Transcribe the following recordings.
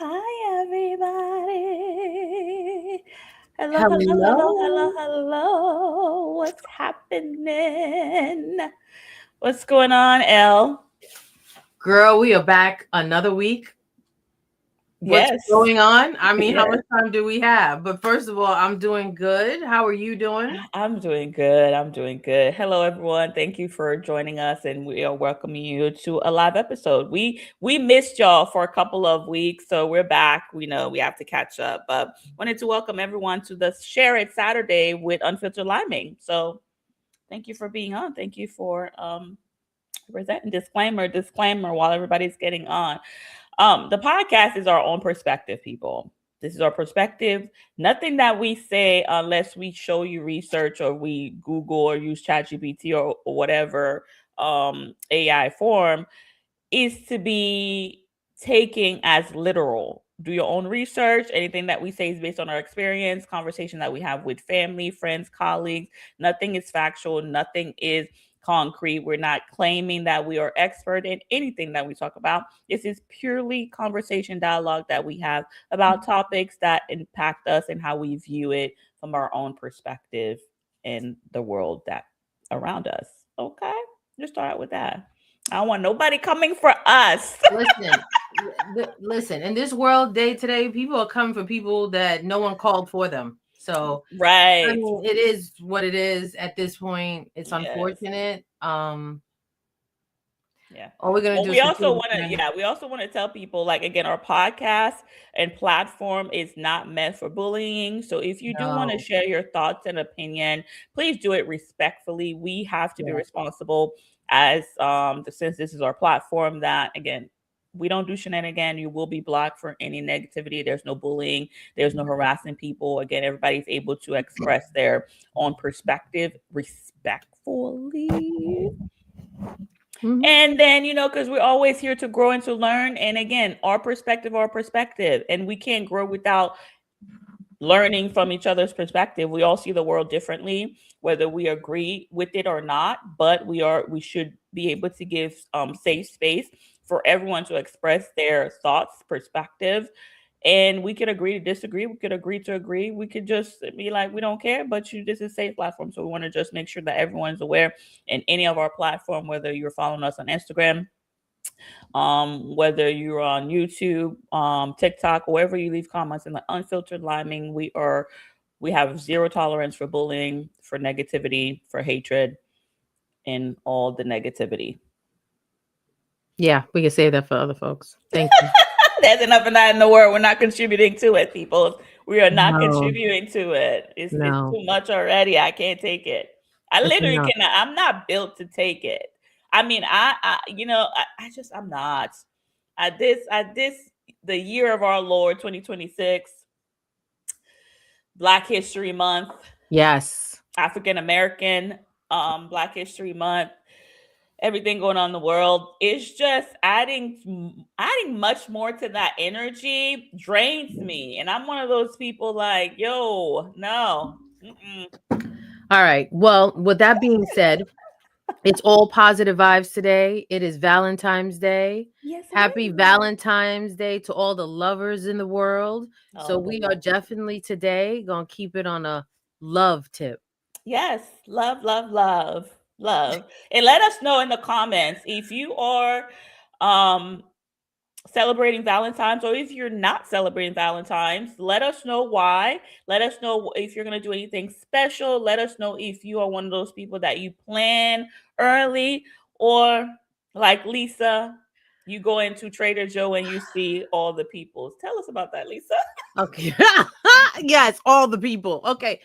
Hi, everybody. Hello, hello, hello, hello, Hello. hello. What's happening? What's going on, Elle? Girl, we are back another week. What's Yes. going on? I mean, how Yes. much time do we have? But first of all, I'm doing good. How are you doing? I'm doing good. I'm doing good. Hello, everyone. Thank you for joining us, and we are welcoming you to a live episode. We missed y'all for a couple of weeks, so we're back. We know we have to catch up, but wanted to welcome everyone to the Share It Saturday with Unfiltered Liming. So thank you for being on. Thank you for presenting disclaimer while everybody's getting on. The podcast is our own perspective, people. This is our perspective. Nothing that we say, unless we show you research or we Google or use ChatGPT or whatever AI form, is to be taken as literal. Do your own research. Anything that we say is based on our experience, conversation that we have with family, friends, colleagues. Nothing is factual. Nothing is concrete. We're not claiming that we are expert in anything that we talk about. This is purely conversation dialogue that we have about topics that impact us and how we view it from our own perspective in the world that around us. Okay, just start out with that. I don't want nobody coming for us. Listen, listen. In this world day today, people are coming for people that no one called for them. So, I Right. mean, it is what it is at this point. It's Yes. unfortunate. Yeah. All we're gonna Well, do is we also continue want to, to yeah, we also want to tell people, like, again, our podcast and platform is not meant for bullying. So if you do want to no. share your thoughts and opinion, please do it respectfully. We have to be Yeah. responsible as since this is our platform that again, we don't do shenanigans. You will be blocked for any negativity. There's no bullying. There's no harassing people. Again, everybody's able to express their own perspective respectfully. Mhm. And then, because we're always here to grow and to learn. And again, our perspective. And we can't grow without learning from each other's perspective. We all see the world differently, whether we agree with it or not. But we should be able to give safe space for everyone to express their thoughts, perspective, and we could agree to disagree. We could agree to agree. We could just be like, we don't care, but this is a safe platform. So we want to just make sure that everyone's aware in any of our platform, whether you're following us on Instagram, whether you're on YouTube, TikTok, wherever you leave comments in the Unfiltered Liming, we have zero tolerance for bullying, for negativity, for hatred, and all the negativity. Yeah, we can say that for other folks. Thank you. There's enough of that in the world. We're not contributing to it, people. We are not No, contributing to it. It's no, too much already. I can't take it. I it's literally enough. cannot. I'm not built to take it. I mean, I'm not. At this, the year of our Lord, 2026, Black History Month, Yes. African American, Black History Month, everything going on in the world. It's just adding much more to that energy drains me, and I'm one of those people like, yo, no. Mm-mm. All right. Well, with that being said, it's all positive vibes today. It is Valentine's Day. Yes, it Happy is. Valentine's Day to all the lovers in the world. So Oh, the we are love. definitely today going to keep it on a love tip. Yes, love, love, love, love. And let us know in the comments if you are um celebrating Valentine's, or if you're not celebrating Valentine's, let us know why. Let us know if you're going to do anything special. Let us know if you are one of those people that you plan early, or like Lisa, you go into Trader Joe and you see all the peoples. Tell us about that, Lisa. Okay. Yes, all the people. Okay.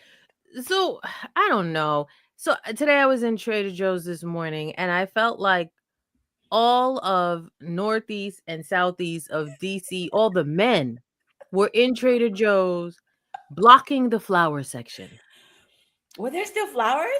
So I don't know. So today I was in Trader Joe's this morning and I felt like all of Northeast and Southeast of DC, all the men were in Trader Joe's blocking the flower section. Were there still flowers?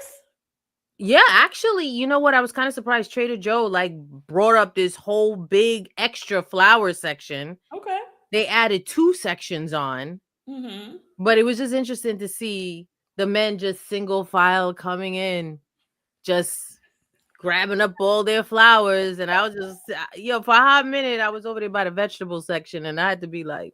Yeah, actually, you know what? I was kind of surprised Trader Joe like brought up this whole big extra flower section. Okay. They added two sections on, Mm-hmm. but it was just interesting to see the men just single file coming in, just grabbing up all their flowers, and I was just, for a hot minute, I was over there by the vegetable section, and I had to be like,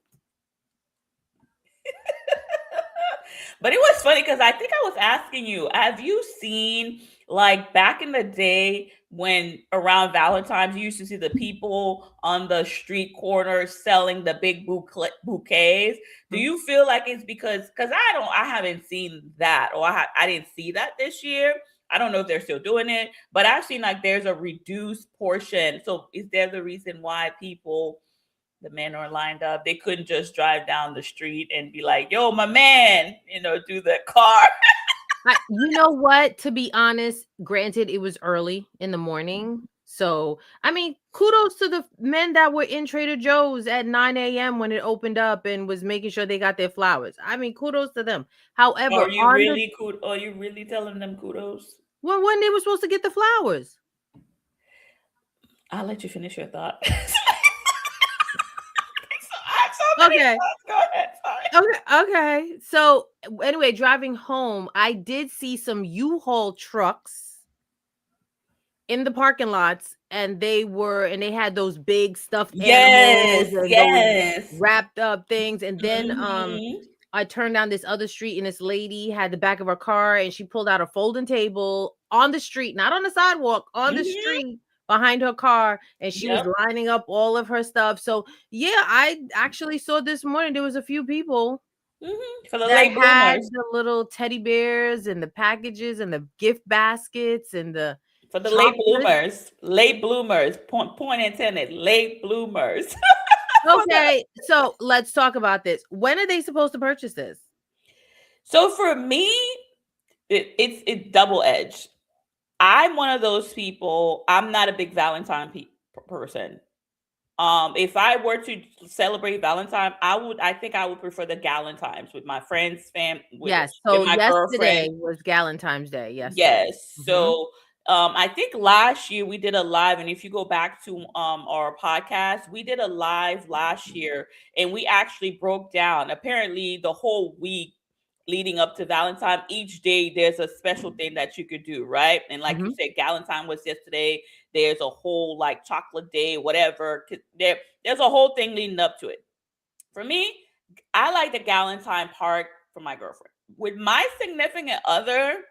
But it was funny because I think I was asking you, have you seen like back in the day when around Valentine's you used to see the people on the street corners selling the big bouquets? Do hmm? you feel like it's because I haven't seen that, or I didn't see that this year. I don't know if they're still doing it, but I've seen like there's a reduced portion. So is there the reason why people, the men are lined up? They couldn't just drive down the street and be like, "Yo, my man," do the car. You know what? To be honest, granted, it was early in the morning. So, I mean, kudos to the men that were in Trader Joe's at 9 a.m. when it opened up and was making sure they got their flowers. I mean, kudos to them. However, Are you really telling them kudos? when they were supposed to get the flowers. I'll let you finish your thought. I have so many Okay. thoughts. Go ahead. Sorry. Okay. So, anyway, driving home, I did see some U-Haul trucks in the parking lots, and they had those big stuffed animals Yes. and those Yes. wrapped up things. And then Mm-hmm. I turned down this other street, and this lady had the back of her car, and she pulled out a folding table on the street, not on the sidewalk, on the Mm-hmm. street behind her car, and she was Yep. lining up all of her stuff. So yeah, I actually saw this morning there was a few people Mm-hmm. For the that late had bloomers. the little teddy bears and the packages and the gift baskets and the For the late chocolates. bloomers. Late bloomers. Point intended. Late bloomers. For the Okay, so let's talk about this. When are they supposed to purchase this? So for me, it's double edged. I'm one of those people. I'm not a big Valentine person. If I were to celebrate Valentine, I think I would prefer the Galentimes with my friends, Yes. with So my yesterday girlfriend. was Galentine's Day. Yesterday. Yes. Hmm. So I think last year we did a live, and if you go back to our podcast, we did a live last year, and we actually broke down. Apparently, the whole week leading up to Valentine, each day there's a special thing that you could do, right? And like you Hmm. said, Galentine was yesterday. There's a whole like chocolate day, whatever. There's a whole thing leading up to it. For me, I like the Galentine part for my girlfriend. With my significant other,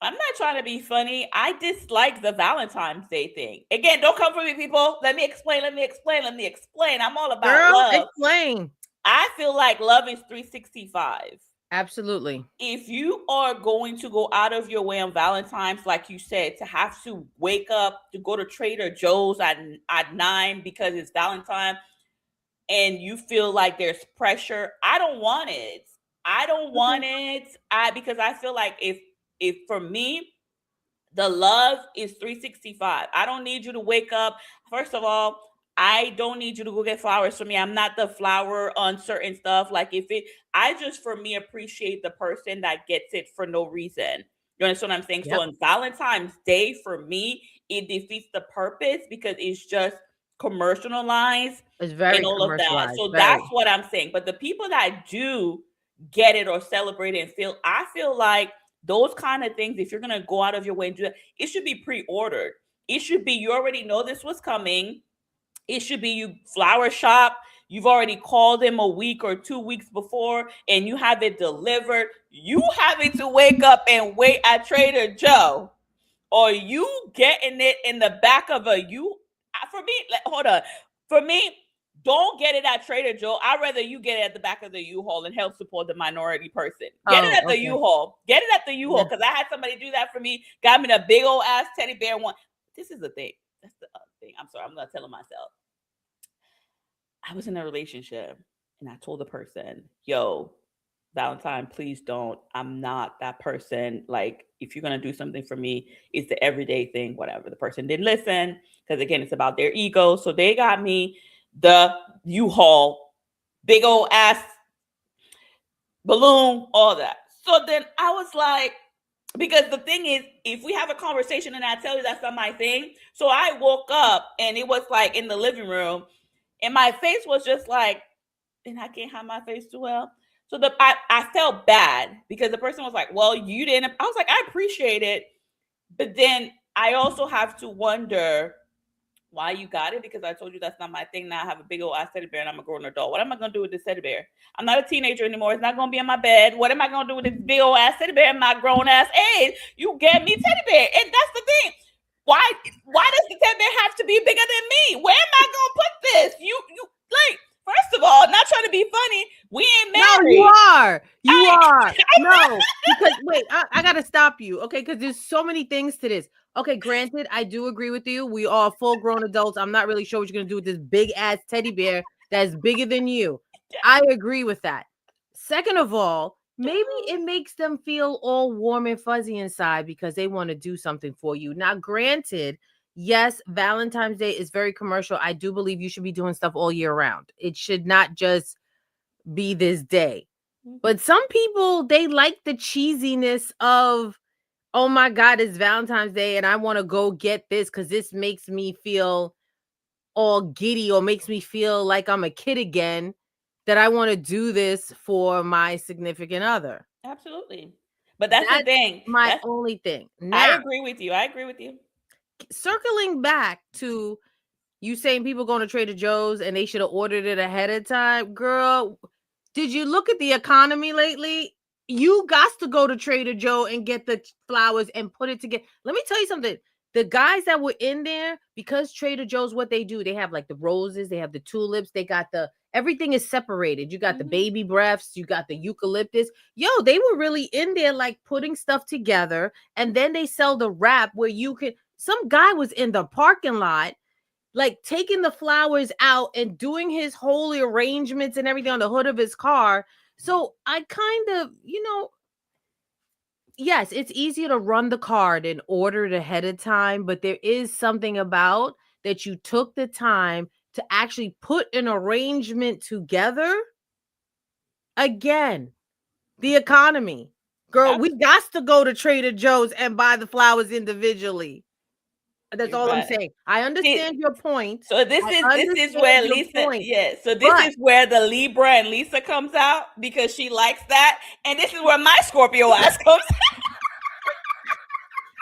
I'm not trying to be funny. I dislike the Valentine's Day thing. Again, don't come for me, people. Let me explain. Let me explain. Let me explain. I'm all about Girl, love. explain. I feel like love is 365. Absolutely. If you are going to go out of your way on Valentine's, like you said, to have to wake up to go to Trader Joe's at 9 because it's Valentine, and you feel like there's pressure, I don't want it. I don't Okay. want it. Because I feel like if for me, the love is 365. I don't need you to wake up. First of all, I don't need you to go get flowers for me. I'm not the flower on certain stuff. Like if it, I just for me appreciate the person that gets it for no reason. You understand what I'm saying? So Yep. on Valentine's Day, for me, it defeats the purpose because it's just commercialized It's and very all of that. commercialized. So that's Very. what I'm saying. But the people that do get it or celebrate it and feel, I feel like those kind of things, if you're gonna go out of your way and do that, it should be pre-ordered. It should be you already know this was coming. It should be you flower shop. You've already called them a week or 2 weeks before, and you have it delivered. You having to wake up and wait at Trader Joe, or you getting it in the back of a you. For me, hold on. For me, don't get it at Trader Joe. I'd rather you get it at the back of the U-Haul and help support the minority person. Get it Oh, at the okay. U-Haul. Get it at the U-Haul Yeah. because I had somebody do that for me. Got me the big old ass teddy bear one. This is the thing. That's the other thing. I'm sorry. I'm not telling myself. I was in a relationship and I told the person, yo, Valentine, please don't. I'm not that person. Like, if you're going to do something for me, it's the everyday thing, whatever. The person didn't listen because, again, it's about their ego. So they got me the U-Haul, big old ass balloon, all that. So then I was like, because the thing is, if we have a conversation and I tell you that's not my thing, so I woke up and it was like in the living room, and my face was just like, and I can't hide my face too well. So I felt bad because the person was like, well, you didn't. I was like, I appreciate it. But then I also have to wonder why you got it, because I told you that's not my thing. Now I have a big old ass teddy bear and I'm a grown adult. What am I gonna do with this teddy bear? I'm not a teenager anymore. It's not gonna be in my bed. What am I gonna do with this big old ass teddy bear in my grown ass age? You get me teddy bear, and that's the thing. Why does the teddy bear have to be bigger than me? Where am I gonna put this? You like, first of all, not trying to be funny. We ain't No, you married. are. You I are. No, because wait, I gotta stop you. Okay, because there's so many things to this. Okay, granted, I do agree with you. We are full grown adults. I'm not really sure what you're gonna do with this big ass teddy bear that's bigger than you. I agree with that. Second of all, maybe it makes them feel all warm and fuzzy inside because they want to do something for you. Now, granted, yes, Valentine's Day is very commercial. I do believe you should be doing stuff all year round. It should not just be this day. But some people, they like the cheesiness of, oh my God, it's Valentine's Day and I want to go get this because this makes me feel all giddy or makes me feel like I'm a kid again, that I want to do this for my significant other. Absolutely. But that's the That's thing. my That's only thing. I Now, agree with you. I agree with you. circling back to you saying people going to Trader Joe's and they should have ordered it ahead of time. Girl, did you look at the economy lately? You got to go to Trader Joe and get the flowers and put it together. Let me tell you something. The guys that were in there, because Trader Joe's, what they do, they have like the roses, they have the tulips, they got the everything is separated. You got the baby breaths, you got the eucalyptus. Yo, they were really in there like putting stuff together. And then they sell the wrap where you can. Some guy was in the parking lot like taking the flowers out and doing his holy arrangements and everything on the hood of his car. So I kind of, yes, it's easier to run the card and order it ahead of time, but there is something about that you took the time to actually put an arrangement together. Again, the economy. Girl, we got to go to Trader Joe's and buy the flowers individually. That's You're all I'm right. saying. I See, understand your point. so I this is understand where your Lisa, point. yeah. So this But is where the Libra and Lisa comes out because she likes that, and this is where my Scorpio ass comes.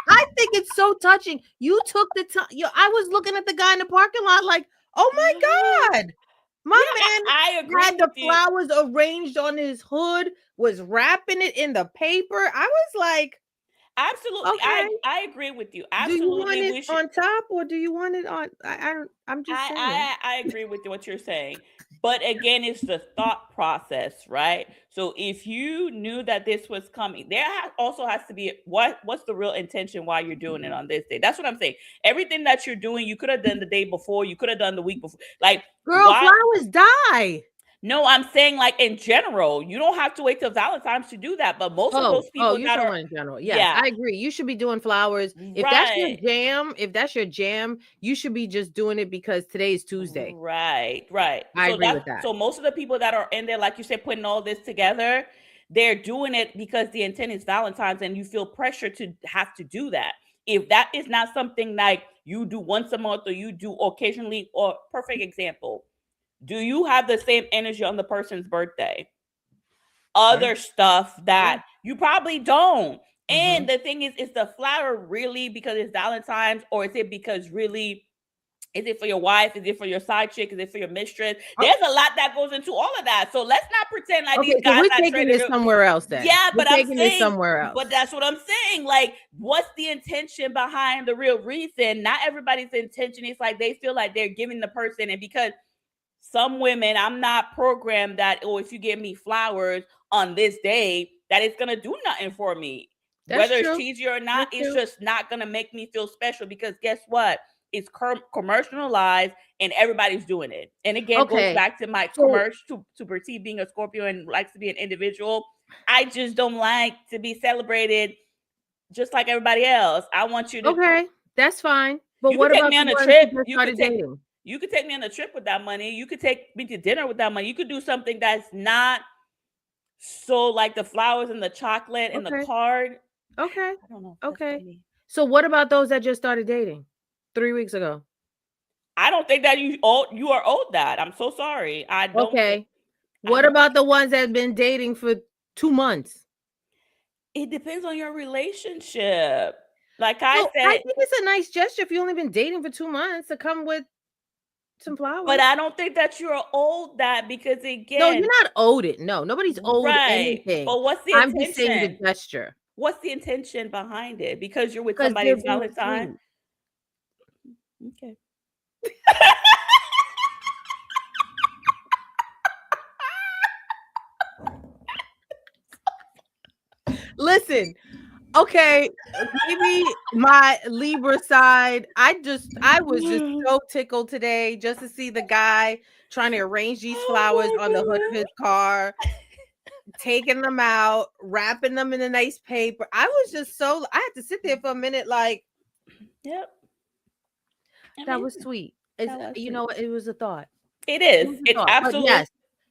I think it's so touching. You took the time. I was looking at the guy in the parking lot like, oh my God. My Yeah, man I agree had with the you. flowers arranged on his hood, was wrapping it in the paper. I was like, Absolutely, okay. I agree with you. Do you want Absolutely, it we should. on top or do you want it on? I don't. I'm just saying. I agree with what you're saying. But again, it's the thought process, right? So if you knew that this was coming, there also has to be what's the real intention why you're doing it on this day. That's what I'm saying. Everything that you're doing, you could have done the day before, you could have done the week before. Like, Girl, why? flowers die. No, I'm saying like in general, you don't have to wait till Valentine's to do that. But most of those Oh, people you're that talking are, about in general. Yes, yeah, I agree. You should be doing flowers. right. If that's your jam, you should be just doing it because today is Tuesday. Right. I agree with that. So most of the people that are in there, like you said, putting all this together, they're doing it because the intent is Valentine's, and you feel pressure to have to do that. If that is not something like you do once a month or you do occasionally, or perfect example, do you have the same energy on the person's birthday? Yeah. Other stuff Yeah. that you probably don't. Mm-hmm. And the thing is the flower really because it's Valentine's, or is it because really is it for your wife? Is it for your side chick? Is it for your mistress? Oh, There's a lot that goes into all of that. So let's not pretend like okay, these so guys we're not taking traded. this somewhere else then. Yeah, We're but I'm taking this saying, somewhere but else. that's what I'm saying. Like, what's the intention behind the real reason? Not everybody's intention is like they feel like they're giving the person, and because some women, I'm not programmed that, oh, if you give me flowers on this day, that it's gonna do nothing for me. That's Whether it's true. cheesy or not, That's it's true. just not gonna make me feel special because guess what? It's commercialized and everybody's doing it. And again, goes Okay. back to my So commercial to perceive being a Scorpio and likes to be an individual. I just don't like to be celebrated just like everybody else. I want you to. okay, that's fine. But You could what take about me the on a ones who trip. just started dating? You could take me on a trip with that money. You could take me to dinner with that money. You could do something that's not so like the flowers and the chocolate and the Okay. card. Okay. I don't know. That's for Okay. me. So what about those that just started dating 3 weeks ago? I don't think that you are owed that. I'm so sorry. I don't think Okay. I What don't about the ones that have been dating for 2 months? it depends on your relationship. Like I So I said, think it's a nice gesture if you only been dating for 2 months to come with some but flowers. I don't think that you're owed that because No, again, you're not owed it. No, nobody's owed right. anything. But what's the I'm just saying the intention? gesture What's the intention behind it? Because you're with because somebody, they're it's being Valentine. sweet. Okay. Listen, okay, maybe my Libra side, I was just so tickled today just to see the guy trying to arrange these flowers Oh on the hood of my his car, taking them out, wrapping them in a nice paper. I was just so I had to sit there for a minute like god. Yep. that was Amazing. sweet. That was You sweet. know, it was a thought. It It is. was a It's thought. But absolutely. yes,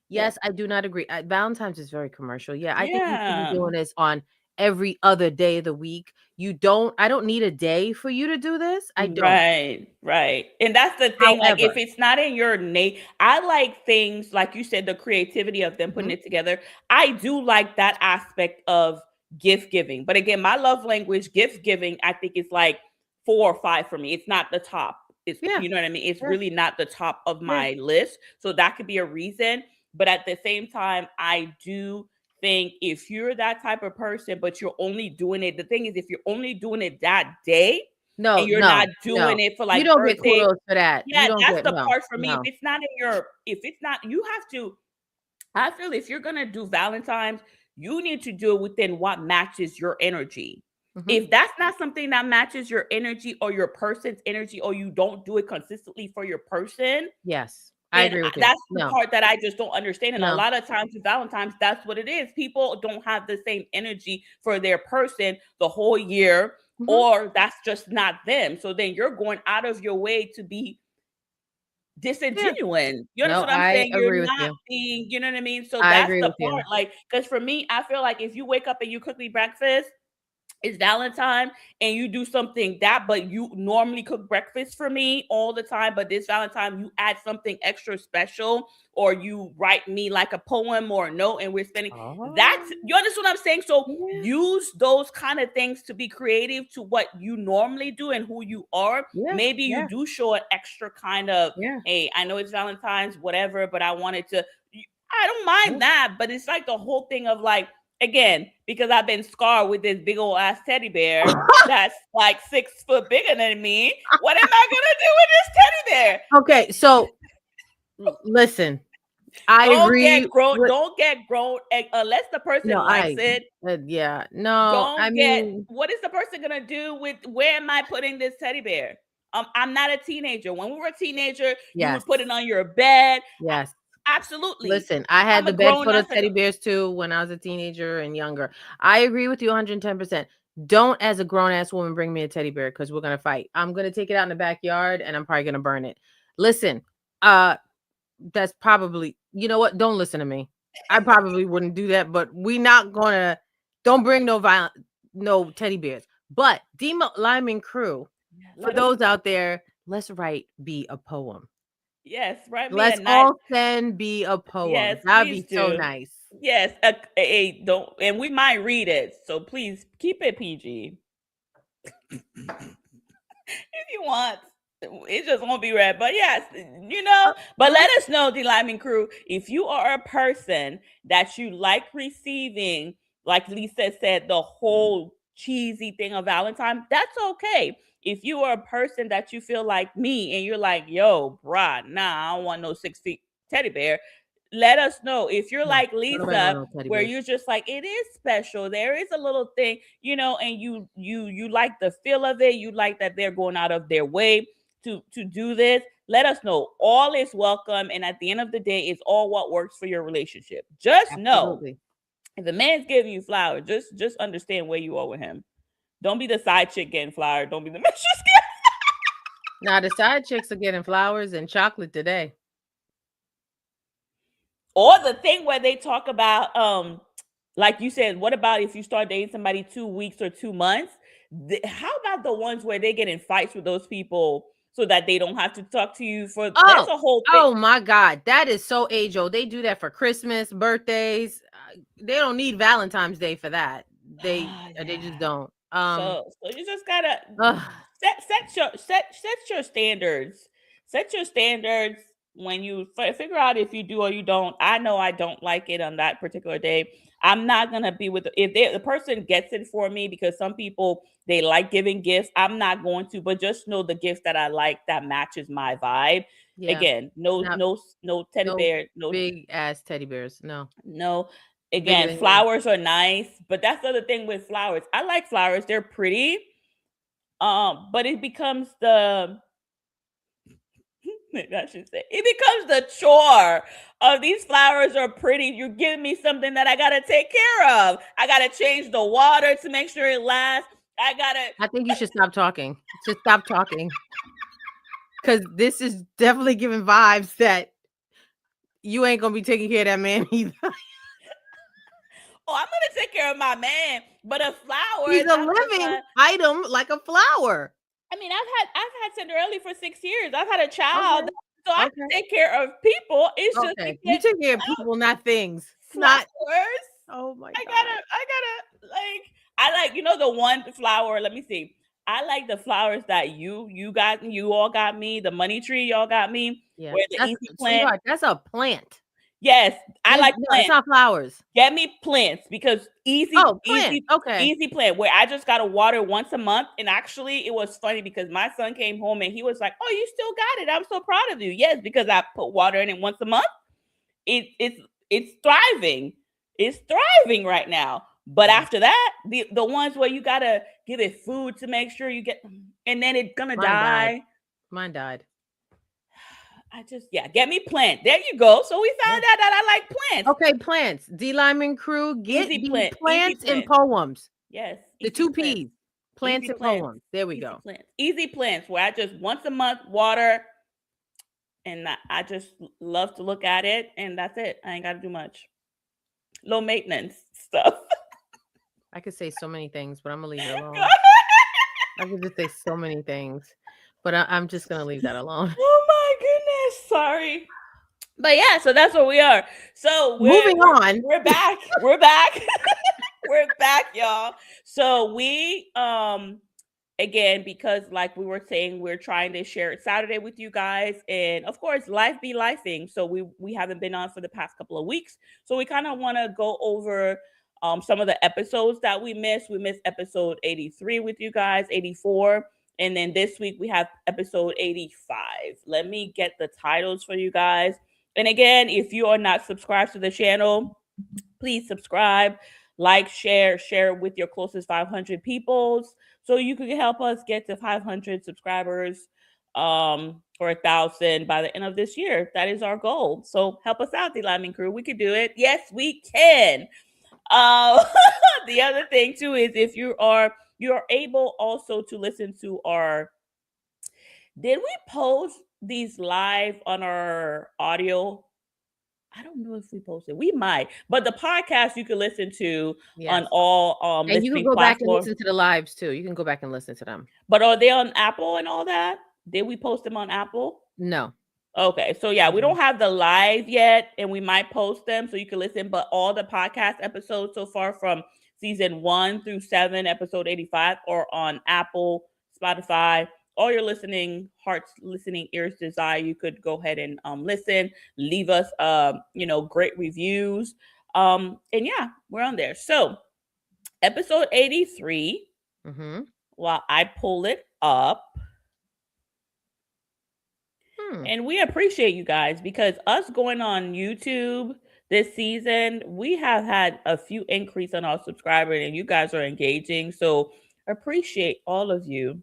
Yeah. yes, I do not agree. Valentine's is very commercial. Yeah, I think we should be Yeah. doing this on every other day of the week. I don't need a day for you to do this. I don't. Right, right. And that's the thing, like, if However, it's not in your name, I like things, like you said, the creativity of them putting mhm, it together. I do like that aspect of gift giving. But again, my love language, gift giving, I think is like 4 or 5 for me. It's not the top. It's, yeah, you know what I mean? It's yeah, really not the top of yeah. my list. So that could be a reason. But at the same time, I do think if you're that type of person, but you're only doing it, the thing is, if you're only doing it that day, and No, you're not no, doing no. it for You like don't get birthday. kudos for that. You Yeah, don't that's get the no, part for me. If no. it's not in your, if it's not, you have to, I feel if you're gonna do Valentine's, you need to do it within what matches your energy. Mhm. If that's not something that matches your energy or your person's energy, or you don't do it consistently for your person, Yes, I then agree with you. that's the No, part that I just don't understand. And a no. lot of times with Valentine's, that's what it is. People don't have the same energy for their person the whole year, Mhm. or that's just not them. So then you're going out of your way to be Yeah. disingenuine. You No, understand what I'm I saying? You're agree with not you. being, you know what I mean? So I that's agree the with part. you. Like, because for me, I feel like if you wake up and you cook me breakfast, it's Valentine, and you do something that, but you normally cook breakfast for me all the time, but this Valentine you add something extra special, or you write me like a poem or a note, and we're spending, that's, Oh, you understand what I'm saying? So yeah, use those kind of things to be creative to what you normally do and who you are. yeah, Maybe you yeah, do show an extra kind of, yeah, hey, I know it's Valentine's, whatever, but I wanted to, I don't yeah. mind that, but it's like the whole thing of like, again, because I've been scarred with this big old ass teddy bear that's like 6 foot bigger than me. What am I gonna do with this teddy bear? Okay, so listen, I agree with Don't get grown unless the person no, likes it. yeah, no, I Don't get, mean, what is the person gonna do with, where am I putting this teddy bear? I'm not a teenager. When we were a teenager, you yes, would put it on your bed. yes. Absolutely. Listen, I had I'm the a bed grown full ass of teddy bears too when I was a teenager and younger. I agree with you 110%. Don't, as a grown ass woman, bring me a teddy bear because we're gonna fight. I'm gonna take it out in the backyard and I'm probably gonna burn it. Listen, uh, that's probably, you know what? Don't listen to me. I probably wouldn't do that, but we not gonna. Don't bring no violent, no teddy bears. But Demo Lyman crew, for Let us, those out there, let's write be a poem. yes, write me a Let's nice, all send be a poem. yes, That'd please be so do. nice. Yes, don't, and we might read it, so please keep it PG if you want. It just won't be read, but yes, you know. But Mhm. let us know, the Lyman crew, if you are a person that you like receiving, like Lisa said, the whole cheesy thing of Valentine. That's okay. If you are a person that you feel like me, and you're like, yo, bruh, nah, I don't want no 6 feet teddy bear, let us know. If you're No, like don't nobody want Lisa, no teddy where bears. you're just like, it is special, there is a little thing, and you like the feel of it, you like that they're going out of their way to do this. Let us know. All is welcome, and at the end of the day, it's all what works for your relationship. Just know, Absolutely. if a man's giving you flowers, just understand where you are with him. Don't be the side chick getting flowers. Don't be the mistress getting. Now the side chicks are getting flowers and chocolate today. Or the thing where they talk about, like you said, what about if you start dating somebody 2 weeks or 2 months? How about the ones where they get in fights with those people so that they don't have to talk to you for? That's Oh, a whole thing. oh my God. That is so age old. They do that for Christmas, birthdays. They don't need Valentine's Day for that. They Ah, they just yeah. don't. Um, So you just gotta ugh, set your standards. Set your standards when you figure out if you do or you don't. I know I don't like it on that particular day. I'm not gonna be with if the person gets it for me, because some people they like giving gifts. I'm not going to, but just know the gift that I like that matches my vibe. yeah, Again, not no teddy no bear, big ass teddy bears. No, no. bigger Again, than you. flowers are nice, but that's the other thing with flowers. I like flowers; they're pretty. But it becomes the I should say it becomes the chore of these flowers are pretty. You're giving me something that I gotta take care of. I gotta change the water to make sure it lasts. I gotta I think you should stop talking. Just stop talking, because this is definitely giving vibes that you ain't gonna be taking care of that man either. oh, I'm gonna take care of my man. But a He's flowers, a I'm just living like, item like a flower. I mean, I've had Cinderella for 6 years. I've had a child, Okay. so I Okay. can take care of people. It's just Okay. You again, take care of people, not things. Not. flowers. Oh my I god. gotta like I like the one flower. Let me see. I like the flowers that you all got me. The money tree y'all got me. Yeah. Where the That's easy plant. sweetheart. That's a plant. Yes, I like No, it's plants. not flowers. Get me plants because Oh, plant. Okay. easy plant where I just gotta water once a month. And actually, it was funny because my son came home and he was like, "Oh, you still got it? I'm so proud of you." Yes, because I put water in it once a month. It's thriving. It's thriving right now. But Yeah. after that, the ones where you gotta give it food to make sure you get, and then it's gonna Mine died. die. Mine died. I just get me plant. There you go. So we Yeah. found out that I like plants. Okay, plants. D Lyman crew, get the Easy plants and plant. poems. Yes, The easy two plants. P's. Plants Easy and plants. poems. There we Easy go. plants. Easy plants where I just once a month water, and I just love to look at it, and that's it. I ain't got to do much. Low maintenance stuff. I could say so many things, but I'm gonna leave it Go alone. ahead. I could just say so many things, but I'm just gonna leave that alone. Oh my goodness. Sorry. But yeah, so that's where we are. So Moving on. we're back. We're back. We're back, y'all. So we again, because like we were saying, we're trying to share it Saturday with you guys, and of course life be lifing, so we haven't been on for the past couple of weeks, so we kind of want to go over some of the episodes that we missed episode 83 with you guys, 84, and then this week we have episode 85. Let me get the titles for you guys. And again, if you are not subscribed to the channel, please subscribe, like, share with your closest 500 peoples, so you can help us get to 500 subscribers, or 1,000 by the end of this year. That is our goal. So help us out, the Limin crew. We can do it. Yes, we can. Uh, the other thing too is if you're able also to listen to our. Did we post these live on our audio? I don't know if we posted. We might, but the podcast you can listen to on Yes. all And you can listening go back and platforms. listen to the lives too. You can go back and listen to them. But are they on Apple and all that? Did we post them on Apple? No. Okay, so yeah, we don't have the live yet, and we might post them so you can listen. But all the podcast episodes so far from season 1 through 7, episode 85, are on Apple, Spotify, all your listening hearts, listening ears desire. You could go ahead and listen, leave us great reviews. And yeah, we're on there. So episode 83. Mm-hmm. While I pull it up. And we appreciate you guys because us going on YouTube this season, we have had a few increase on our subscribers and you guys are engaging. So appreciate all of you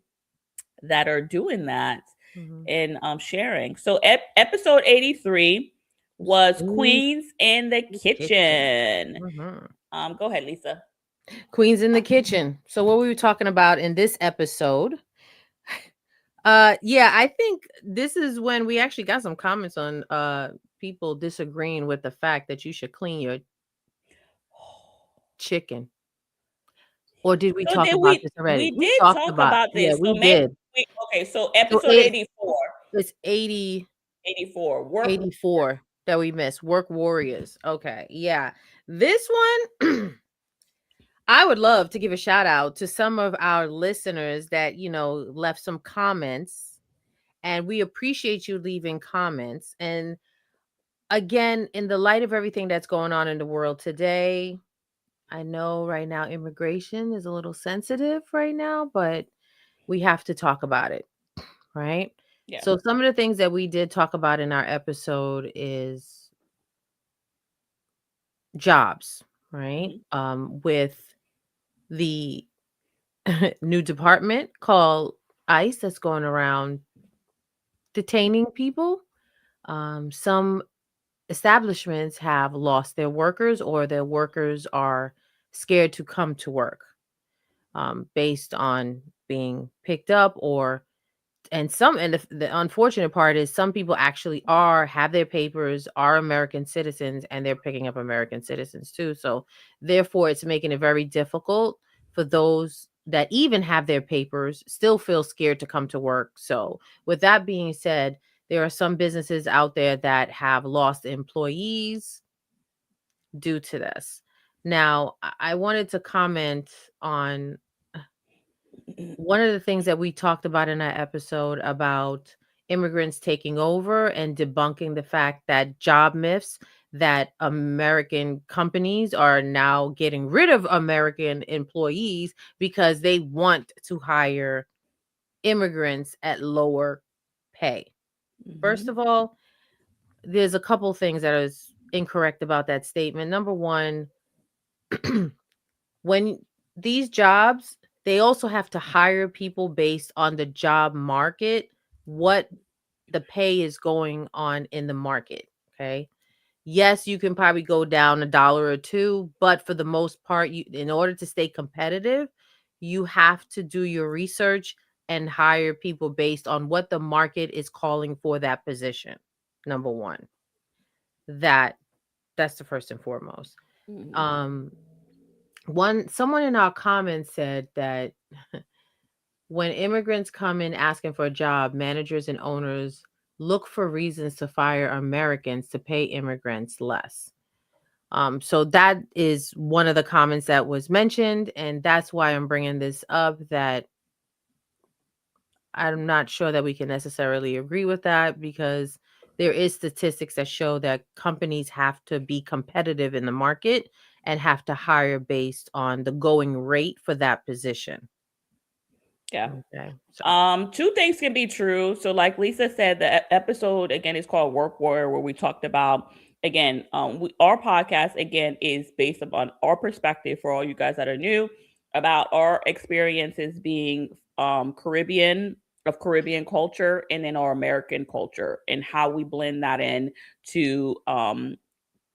that are doing that and sharing. So episode 83 was Queens in the Kitchen. Go ahead, Lisa. Queens in the Kitchen. So what we were talking about in this episode, yeah, I think this is when we actually got some comments on people disagreeing with the fact that you should clean your chicken. Or did we So talk did about this already? we We did talked talk about, about yeah, this. we So maybe did. okay, so So episode 84. it's 80, 84. Work 84 that we missed. Work Warriors. Okay. Yeah. This one, I would love to give a shout out to some of our listeners that, left some comments, and we appreciate you leaving comments. And again, in the light of everything that's going on in the world today, I know right now immigration is a little sensitive right now, but we have to talk about it, right? Yeah. So some of the things that we did talk about in our episode is jobs, right? Hmm. With the new department called ICE that's going around detaining people. Some establishments have lost their workers, or their workers are scared to come to work, based on being picked up, or and the unfortunate part is some people actually have their papers, are American citizens, and they're picking up American citizens too. So therefore it's making it very difficult for those that even have their papers still feel scared to come to work. So with that being said, there are some businesses out there that have lost employees due to this. Now I wanted to comment on one of the things that we talked about in that episode about immigrants taking over and debunking the fact that job myths, that American companies are now getting rid of American employees because they want to hire immigrants at lower pay. First Hmm. of all, there's a couple things that is incorrect about that statement. Number one, when these jobs, they also have to hire people based on the job market, what the pay is going on in the market. Okay. Yes, you can probably go down a dollar or two, but for the most part, in order to stay competitive, you have to do your research and hire people based on what the market is calling for that position. Number one, that that's the first and foremost. Hmm. Um, someone in our comments said that when immigrants come in asking for a job, managers and owners look for reasons to fire Americans to pay immigrants less. So that is one of the comments that was mentioned, and that's why I'm bringing this up. That I'm not sure that we can necessarily agree with that, because there is statistics that show that companies have to be competitive in the market and have to hire based on the going rate for that position. Yeah. Okay. So, Two things can be true. So, like Lisa said, the episode again is called Work Warrior, where we talked about again, our podcast again is based upon our perspective for all you guys that are new about our experiences being Caribbean, of Caribbean culture, and then our American culture, and how we blend that in to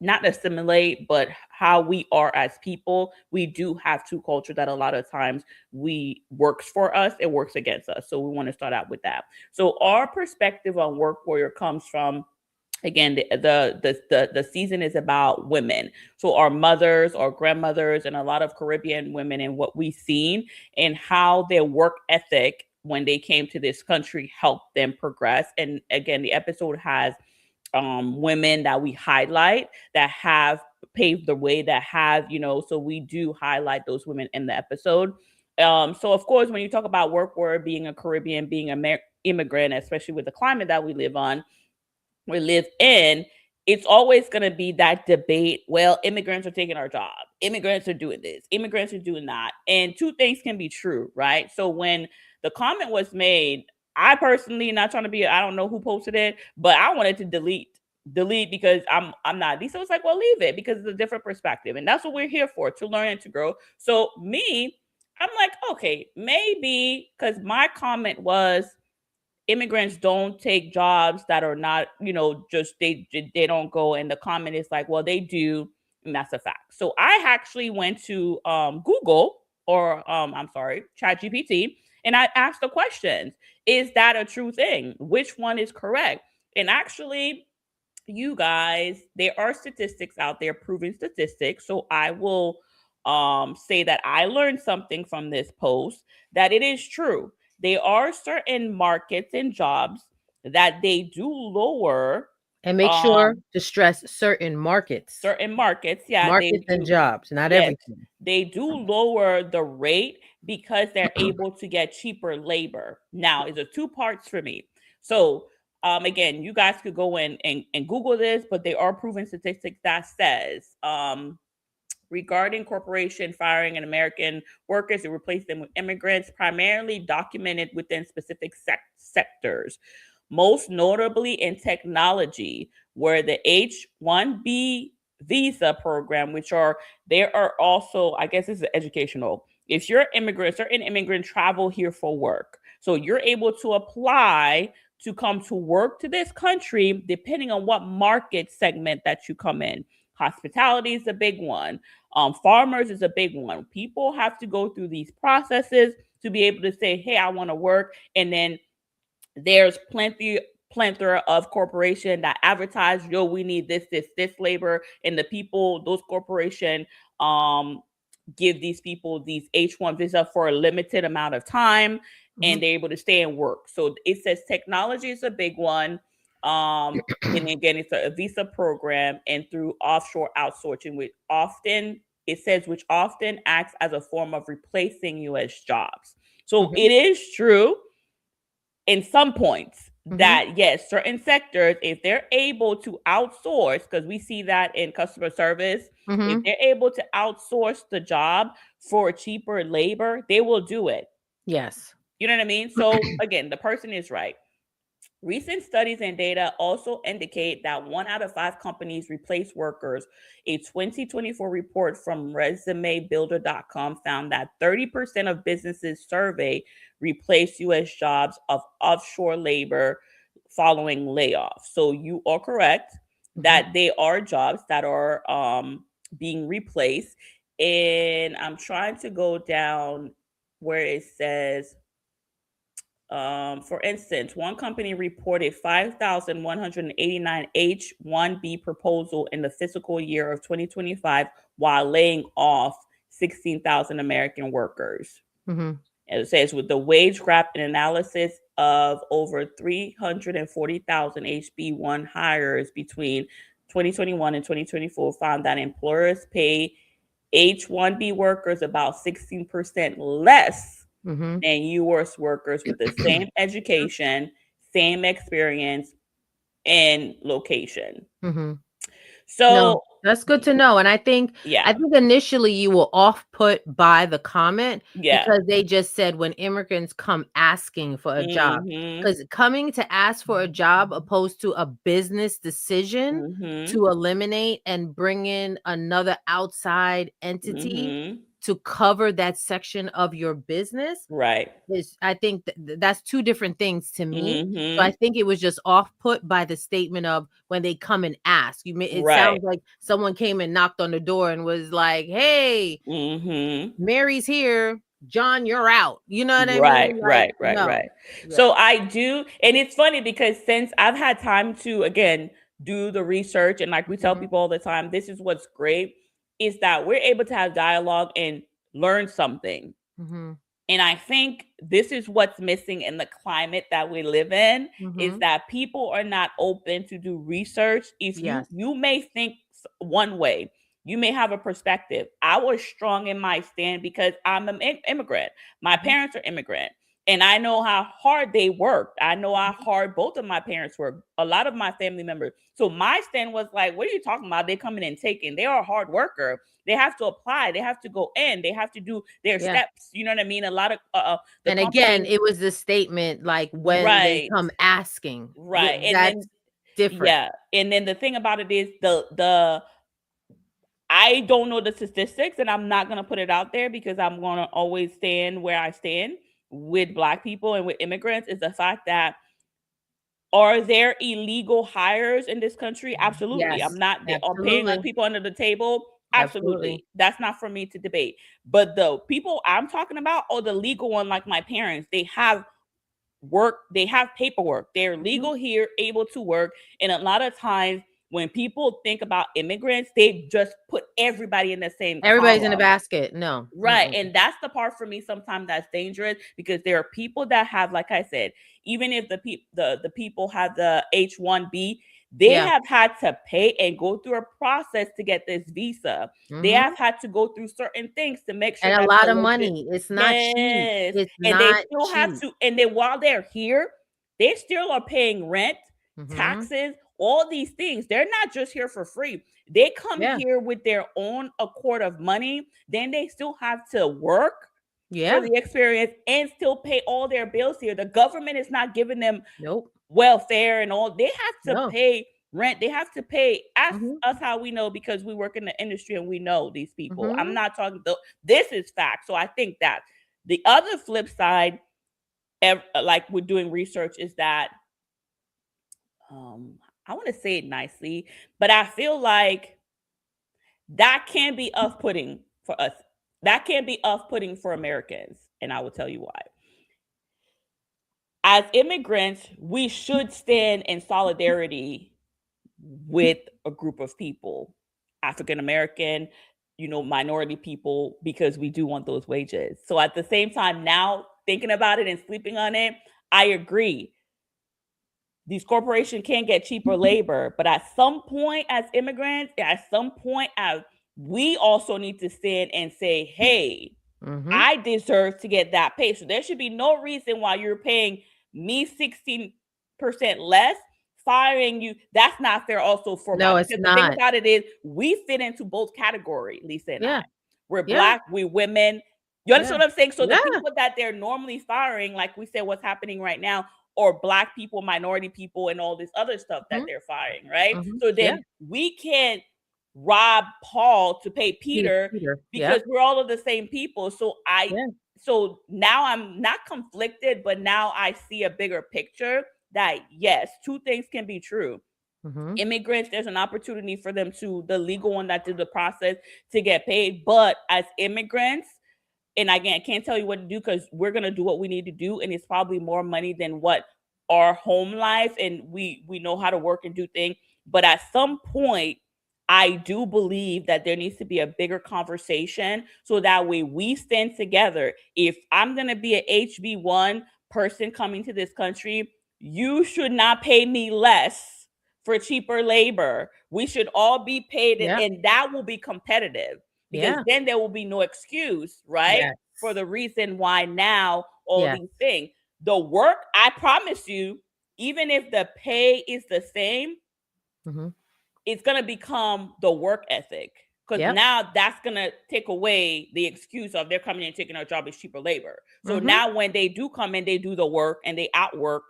not assimilate, but how we are as people. We do have two cultures that a lot of times we works for us, it works against us. So we want to start out with that. So our perspective on Work Warrior comes from again the season is about women, so our mothers, our grandmothers, and a lot of Caribbean women, and what we've seen and how their work ethic when they came to this country helped them progress. And again, the episode has women that we highlight that have paved the way, that have, so we do highlight those women in the episode. So of course, when you talk about work, word, being a Caribbean, being an immigrant, especially with the climate that we live in, it's always going to be that debate. Well, immigrants are taking our job. Immigrants are doing this. Immigrants are doing that. And two things can be true, right? So when the comment was made, I personally, not trying to be, I don't know who posted it, but I wanted to delete because I'm not. Lisa was like, well, leave it because it's a different perspective, and that's what we're here for, to learn and to grow. So me, I'm like, okay, maybe because my comment was immigrants don't take jobs that are not, just they don't go. And the comment is like, well, they do, and that's a fact. So I actually went to Google, or I'm sorry, Chat GPT, and I asked the questions: is that a true thing? Which one is correct? And actually, you guys, there are statistics out there, proven statistics. So I will say that I learned something from this post, that it is true. There are certain markets and jobs that they do lower And make sure Um, to stress certain markets. certain markets, yeah, they Markets and do. jobs, not Yes, everything. they do lower the rate because they're able to get cheaper labor. Now, it's a two parts for me. So, again, you guys could go in and Google this, but they are proven statistics that says, regarding corporation firing an American workers to replace them with immigrants, primarily documented within specific sectors, most notably in technology, where the H-1B visa program, which are there are also, I guess this is educational. If you're immigrant, certain immigrant travel here for work. So you're able to apply to come to work to this country depending on what market segment that you come in. Hospitality is a big one. Farmers is a big one. People have to go through these processes to be able to say, hey, I want to work. And then there's plethora of corporation that advertise, yo, we need this labor, and the people, those corporation, um give these people these H1 visa for a limited amount of time, Mhm. and they're able to stay and work. So it says technology is a big one. And again, it's a visa program, and through offshore outsourcing, which often it says which often acts as a form of replacing US jobs. So Mhm. it is true in some points Mhm. that yes, certain sectors, if they're able to outsource, because we see that in customer service, if Mhm. they're able to outsource the job for cheaper labor, they will do it. Yes. You know what I mean? So again, the person is right. Recent studies and data also indicate that 1 out of 5 companies replace workers. A 2024 report from resumebuilder.com found that 30% of businesses surveyed replace US jobs of offshore labor following layoffs. So you are correct Mhm. that they are jobs that are being replaced. And I'm trying to go down where it says, for instance, one company reported 5,189 H-1B proposal in the fiscal year of 2025 while laying off 16,000 American workers. Mhm. And it says with the wage gap and analysis of over 340,000 HB1 hires between 2021 and 2024 found that employers pay H-1B workers about 16% less Mhm. than US workers with the same education, same experience, and location. Mhm. No, So, that's good to know, and I yeah, think initially you were off put by the comment yeah. because they just said when immigrants come asking for a job, Mhm. because coming to ask for a job opposed to a business decision Mhm. to eliminate and bring in another outside entity Mhm. to cover that section of your business Right. is, I think that's 2 different things to me. So I Mhm. think it was just off put by the statement of when they come and ask. It Right. sounds like someone came and knocked on the door and was like, "Hey, Mhm. Mary's here. John, you're out." You know what I Right, mean? Like, right, right, no. right. Yeah. So I do, and it's funny because since I've had time to again do the research, and like we tell Mhm. people all the time, this is what's great is that we're able to have dialogue and learn something. Mhm. And I think this is what's missing in the climate that we live in is Mhm. that people are not open to do research. If Yes. you may think one way, you may have a perspective. I was strong in my stand because I'm an immigrant. My Mhm. parents are immigrant. And I know how hard they worked. I know how Mhm. hard both of my parents worked. A lot of my family members. So my stand was like, "What are you talking about? They coming and taking. They are a hard worker. They have to apply. They have to go in. They have to do their Yeah. steps." You know what I mean? A lot of the And again, companies, it was the statement like when they right, come asking. right, and That's then different. yeah, and then the thing about it is the I don't know the statistics, and I'm not gonna put it out there because I'm gonna always stand where I stand with Black people and with immigrants. Is the fact that are there illegal hires in this country? Absolutely. I'm Yes. not I'm paying like Absolutely. people under the table. Absolutely. Absolutely. That's not for me to debate. But the people I'm talking about are the legal one, like my parents. They have work, they have paperwork. They're Mhm. legal here, able to work. And a lot of times when people think about immigrants, they just put everybody in the same Everybody's in a column. basket. No. Right. Mm-mm. And that's the part for me sometimes that's dangerous because there are people that have, like I said, even if the people have the H-1B, They Yeah. have had to pay and go through a process to get this visa. They Mm-hmm. have had to go through certain things to make sure And a that lot the of legit. money. It's not cheap. Yes. It's And they not still have cheap. to, and then while they're here, they still are paying rent, Mm-hmm. taxes, all these things. They're not just here for free. They come Yeah. here with their own accord of money. Then they still have to work for Yeah. the experience and still pay all their bills here. The government is not giving them Nope. welfare and all. They have to No. pay rent. They have to pay. Ask Mm-hmm. us how we know, because we work in the industry and we know these people. I'm Mm-hmm. not talking. This is fact. So I think that the other flip side, like we're doing research, is that um, I want to say it nicely, but I feel like that can be off-putting for us. That can be off-putting for Americans, and I will tell you why. As immigrants, we should stand in solidarity with a group of people, African American, minority people, because we do want those wages. So at the same time, now thinking about it and sleeping on it, I agree. These corporations can get cheaper labor, but at some point, as immigrants, at some point, as we also need to stand and say, hey, Mm-hmm. I deserve to get that pay. So there should be no reason why you're paying me 16% less, firing you. That's not fair also for my, No, it's because the thing not. about it is we fit into both categories, Lisa and I. Yeah. We're Yeah. black, we're women. You Yeah. understand what I'm saying? So the Yeah. people that they're normally firing, like we said, what's happening right now, or black people, minority people, and all this other stuff that Mm-hmm. they're firing, right? Mm-hmm. So Yeah. then we can't rob Paul to pay Peter, Peter. Yeah. because we're all of the same people. Yeah. So now I'm not conflicted, but now I see a bigger picture that yes, two things can be true. Mm-hmm. Immigrants, there's an opportunity for them to, the legal one that did the process, to get paid. But as immigrants, and again, I can't tell you what to do, because we're gonna do what we need to do, and it's probably more money than what our home life, and we know how to work and do things. But at some point, I do believe that there needs to be a bigger conversation, so that way we stand together. If I'm gonna be an HB1 person coming to this country, you should not pay me less for cheaper labor. We should all be paid, Yeah. and that will be competitive, because Yeah. then there will be no excuse, right? Yes. For the reason why now all Yes. these things. The work, I promise you, even if the pay is the same, Mm-hmm. it's going to become the work ethic. Because Yep. now that's going to take away the excuse of they're coming in and taking our job as cheaper labor. So Mm-hmm. now when they do come in, they do the work and they outwork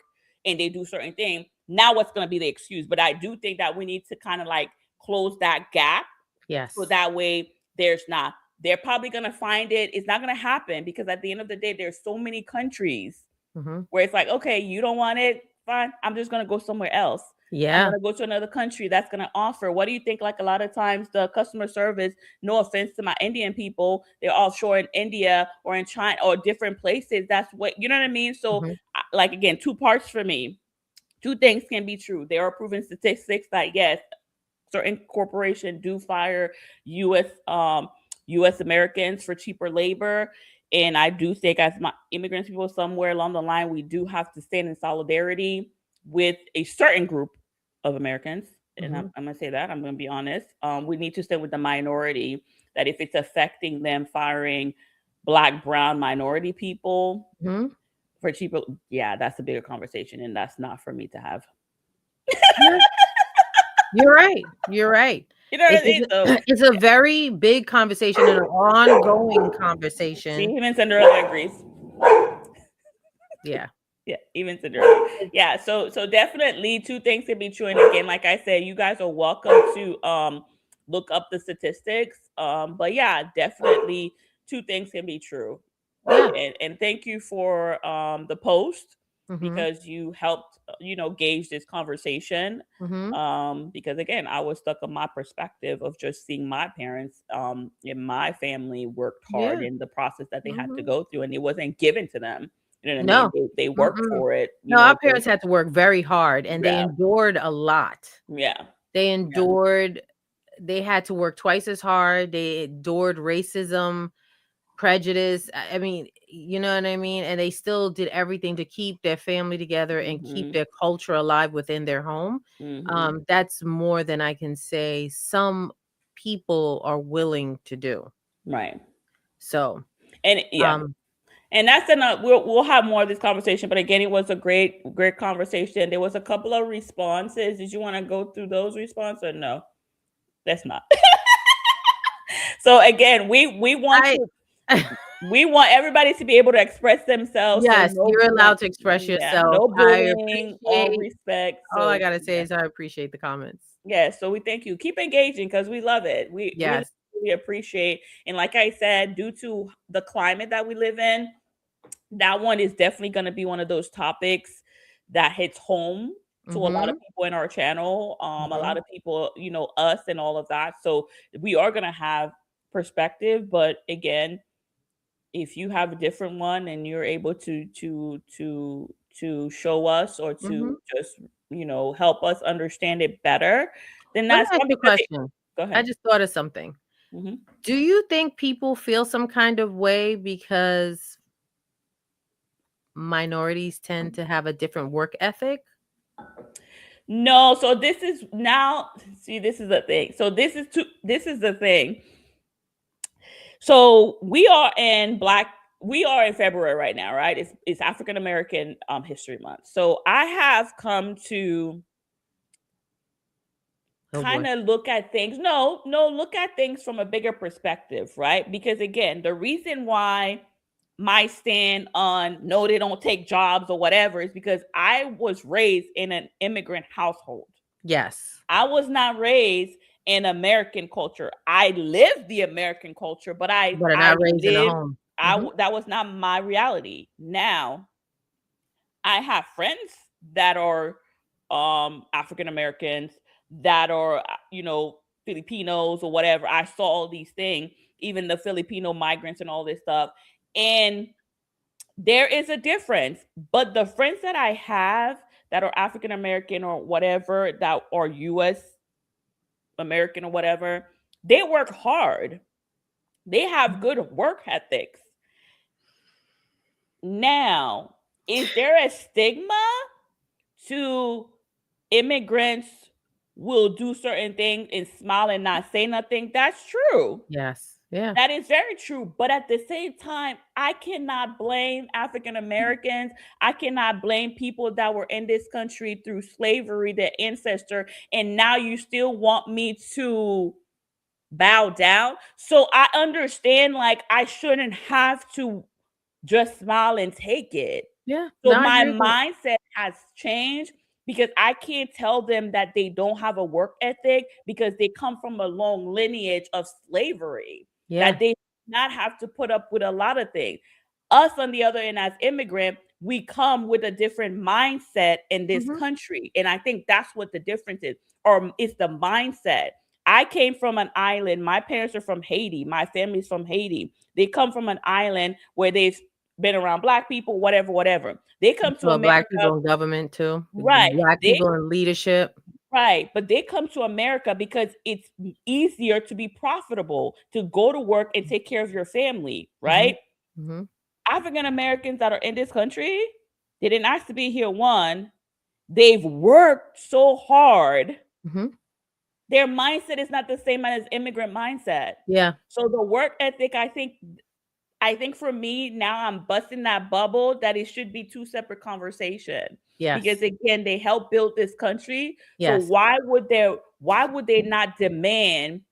and they do certain things. Now what's going to be the excuse? But I do think that we need to kind of like close that gap, so Yes. that way there's not, they're probably going to find it's not going to happen, because at the end of the day, there's so many countries Mm-hmm. where it's like, okay, you don't want it, fine, I'm just going to go somewhere else. I'm Yeah. going to go to another country that's going to offer. What do you think? Like a lot of times the customer service, no offense to my Indian people, they're offshore in India or in China or different places. That's what, you know what I mean? So Mm-hmm. like, again, two parts for me. Two things can be true. There are proven statistics that yes, certain corporations do fire U.S. Americans for cheaper labor, and I do think as my immigrants people, somewhere along the line, we do have to stand in solidarity with a certain group of Americans. And Mm-hmm. I'm going to say that, I'm going to be honest. We need to stand with the minority, that if it's affecting them firing black, brown, minority people Mm-hmm. for cheaper, yeah, that's a bigger conversation, and that's not for me to have. Yeah. You're right. You're right. You know what I mean? So It's a very big conversation and an ongoing see, conversation. even Cinderella agrees. Yeah. Yeah, even Cinderella. It- Yeah, so definitely two things can be true. And again, like I said, you guys are welcome to look up the statistics. But yeah, definitely two things can be true. Yeah. And thank you for the post, Mm-hmm. because you helped gauge this conversation. Mm-hmm. Because again, I was stuck on my perspective of just seeing my parents in my family worked hard Yeah. in the process that they had to Mm-hmm. go through, and it wasn't given to them. You know what I mean? No. They worked Mm-mm. for it. No, our parents had to work very hard and they Yeah, endured a lot. yeah, They yeah, endured, they had to work twice as hard. They endured racism. prejudice. I mean, you know what I mean? And they still did everything to keep their family together and keep Mhm. their culture alive within their home. Mhm. That's more than I can say some people are willing to do. Right. So, And yeah. um, And that's enough. We'll have more of this conversation. But again, it was a great conversation. There was a couple of responses. Did you want to go through those responses or no? That's not. So again, I we want everybody to be able to express themselves. So yes, no, you're allowed to express yeah, yourself. no I bullying, all appreciate respect. all I So gotta say yeah. is I appreciate the comments. Yeah, so we thank you. Keep engaging because we love it. We Yes. really appreciate. And like I said, due to the climate that we live in, that one is definitely going to be one of those topics that hits home to a lot of Mhm. people in our channel. A lot Mhm. of people, us and all of that. So we are going to have perspective, but again, if you have a different one and you're able to show us or to Mhm. just help us understand it better, then Let me that's ask fine you a because question. go I ahead. just thought of something. Hmm. Do you think people feel some kind of way because minorities tend to have a different work ethic? No, so this is now, see, this is the thing. So this is the thing. So we are in February right now, right? It's African American History Month. So I have come to Oh kind boy. of look at things. No, look at things from a bigger perspective, right? Because again, the reason why my stand on no, they don't take jobs or whatever is because I was raised in an immigrant household. Yes. I was not raised in American culture. I lived the American culture, but But are I not raised in a lived. home. Mhm. That was not my reality. Now I have friends that are African Americans, that are Filipinos or whatever. I saw all these things, even the Filipino migrants and all this stuff, and there is a difference. But the friends that I have that are African American or whatever, that are US American or whatever, they work hard. They have good work ethics. Now, is there a stigma to immigrants will do certain things and smile and not say nothing? That's true. Yes. Yeah. That is very true. But at the same time, I cannot blame African Americans. I cannot blame people that were in this country through slavery, their ancestor, and now you still want me to bow down. So I understand, like, I shouldn't have to just smile and take it. Yeah. So No, I my agree with it. mindset has changed because I can't tell them that they don't have a work ethic because they come from a long lineage of slavery, Yeah. that they not have to put up with a lot of things. Us, on the other end, as immigrant, we come with a different mindset in this Mhm. country. And I think that's what the difference is, or it's the mindset. I came from an island. My parents are from Haiti. My family's from Haiti. They come from an island where they've been around black people, whatever, whatever. They come to Well, black America, people in government too. right? Black They people in leadership. right, but they come to America because it's easier to be profitable, to go to work and take care of your family, Mhm. right? Mhm. African Americans that are in this country, they didn't ask to be here. One, they've worked so hard. Mhm. Their mindset is not the same as immigrant mindset. Yeah. So the work ethic, I think for me now, I'm busting that bubble that it should be two separate conversation, because Yes. again, they helped build this country. So Yes. why would they not demand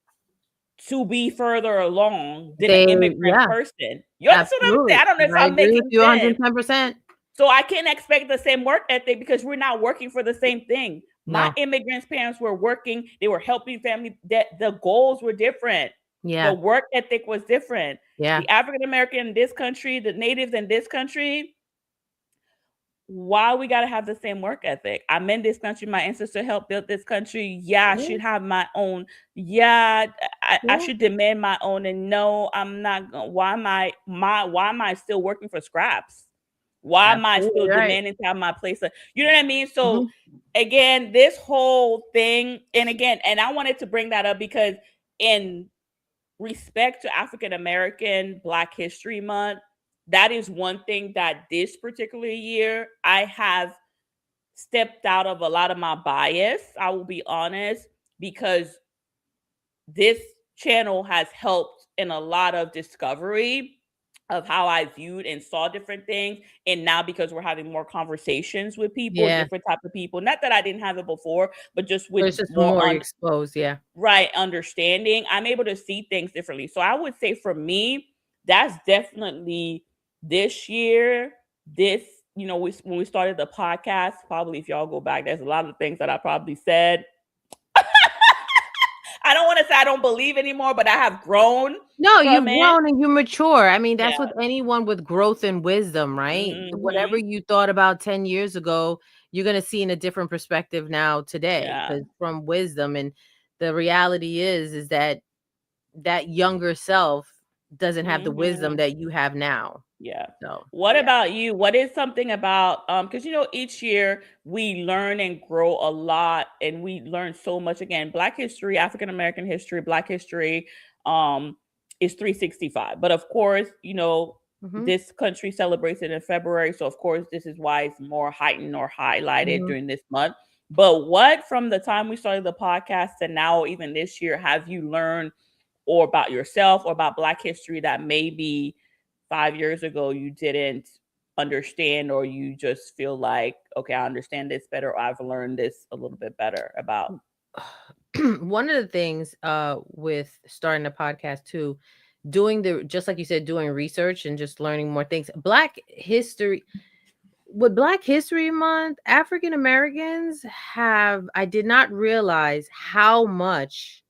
to be further along than an They immigrant yeah, person? You understand what I'm saying? absolutely. I don't know if I I'm agree with making you sense. 110%. So I can't expect the same work ethic because we're not working for the same thing. My No. immigrants' parents were working, they were helping family, that the goals were different. The Yeah. work ethic was different. Yeah. The African American in this country, the natives in this country, why we gotta have the same work ethic? I'm in this country, my ancestor helped build this country. Yeah, I Yeah. should have my own. Yeah, I Yeah. should demand my own. And no, I'm not going. Why am I still working for scraps? Why am I still Absolutely right. demanding to have my place? You know what I mean? So Mhm. again, this whole thing, and again, and I wanted to bring that up because in respect to African American Black History Month, that is one thing that this particular year I have stepped out of a lot of my bias. I will be honest, because this channel has helped in a lot of discovery of how I viewed and saw different things. And now because we're having more conversations with people, Yeah. different type of people, not that I didn't have it before, but just with There's just more more on exposed. Yeah. right understanding, I'm able to see things differently. So I would say for me, that's definitely this year. This, when we started the podcast, probably if y'all go back, there's a lot of things that I probably said. I don't want to say I don't believe anymore, but I have grown No, from you've it. grown and you mature. I mean, that's Yeah. with anyone with growth and wisdom, right? Whatever Mhm. you thought about 10 years ago, you're going to see in a different perspective now today Yeah. because from wisdom. And the reality is that that younger self doesn't have the wisdom Mhm. that you have now. Yeah. So, What yeah. about you? What is something about because each year we learn and grow a lot, and we learn so much. Again, Black history, African American history, Black history um is 365. But of course, Mhm. this country celebrates it in February, so of course this is why it's more heightened or highlighted Mhm. during this month. But what from the time we started the podcast to now, even this year, have you learned or about yourself or about Black history that maybe 5 years ago you didn't understand, or you just feel like, okay, I understand this better, or I've learned this a little bit better about? One of the things with starting a podcast too, doing the just like you said, doing research and just learning more things. Black history with Black History Month, African Americans have I did not realize how much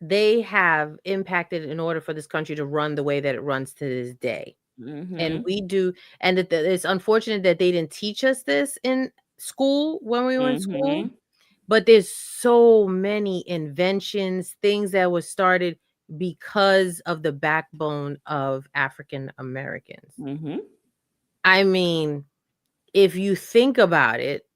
they have impacted in order for this country to run the way that it runs to this day. And Mhm. we do, and that it's unfortunate that they didn't teach us this in school when we were in school. Mhm. But there's so many inventions, things that was started because of the backbone of African Americans. Mhm. I mean, if you think about it,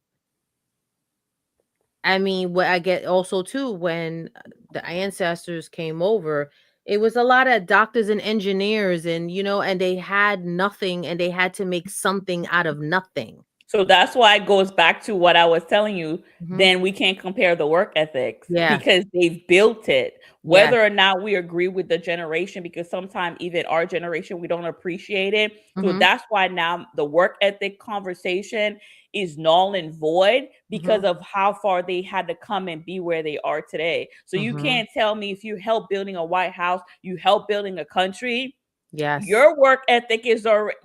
I mean, what I get also too when the ancestors came over, it was a lot of doctors and engineers and and they had nothing and they had to make something out of nothing. So that's why it goes back to what I was telling you. Mhm. Then we can't compare the work ethics Yeah. because they've built it. Yes. Whether or not we agree with the generation, because sometimes even our generation, we don't appreciate it. So Mhm. that's why now the work ethic conversation is null and void because Mhm. of how far they had to come and be where they are today. So you Mhm. can't tell me if you help building a White House, you help building a country, Yes. your work ethic is already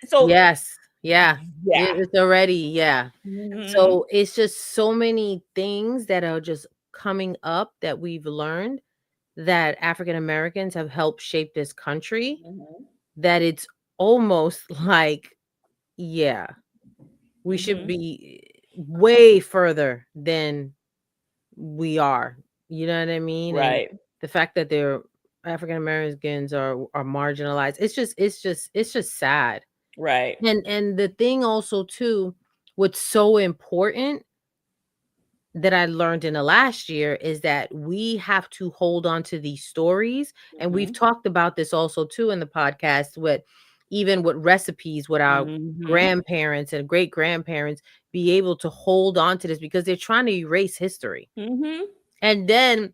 so Yes. Yeah. yeah. It's already, yeah. Mhm. So it's just so many things that are just coming up that we've learned that African Americans have helped shape this country Mhm. that it's almost like, yeah, we should Mhm. be way further than we are. You know what I mean? And Right. the fact that they're African Americans are marginalized. It's just sad. Right. And the thing also too, what's so important that I learned in the last year is that we have to hold on to these stories. And we've Mhm. talked about this also too in the podcast with even with recipes with our Mhm. grandparents and great grandparents be able to hold on to this because they're trying to erase history. Mhm. And then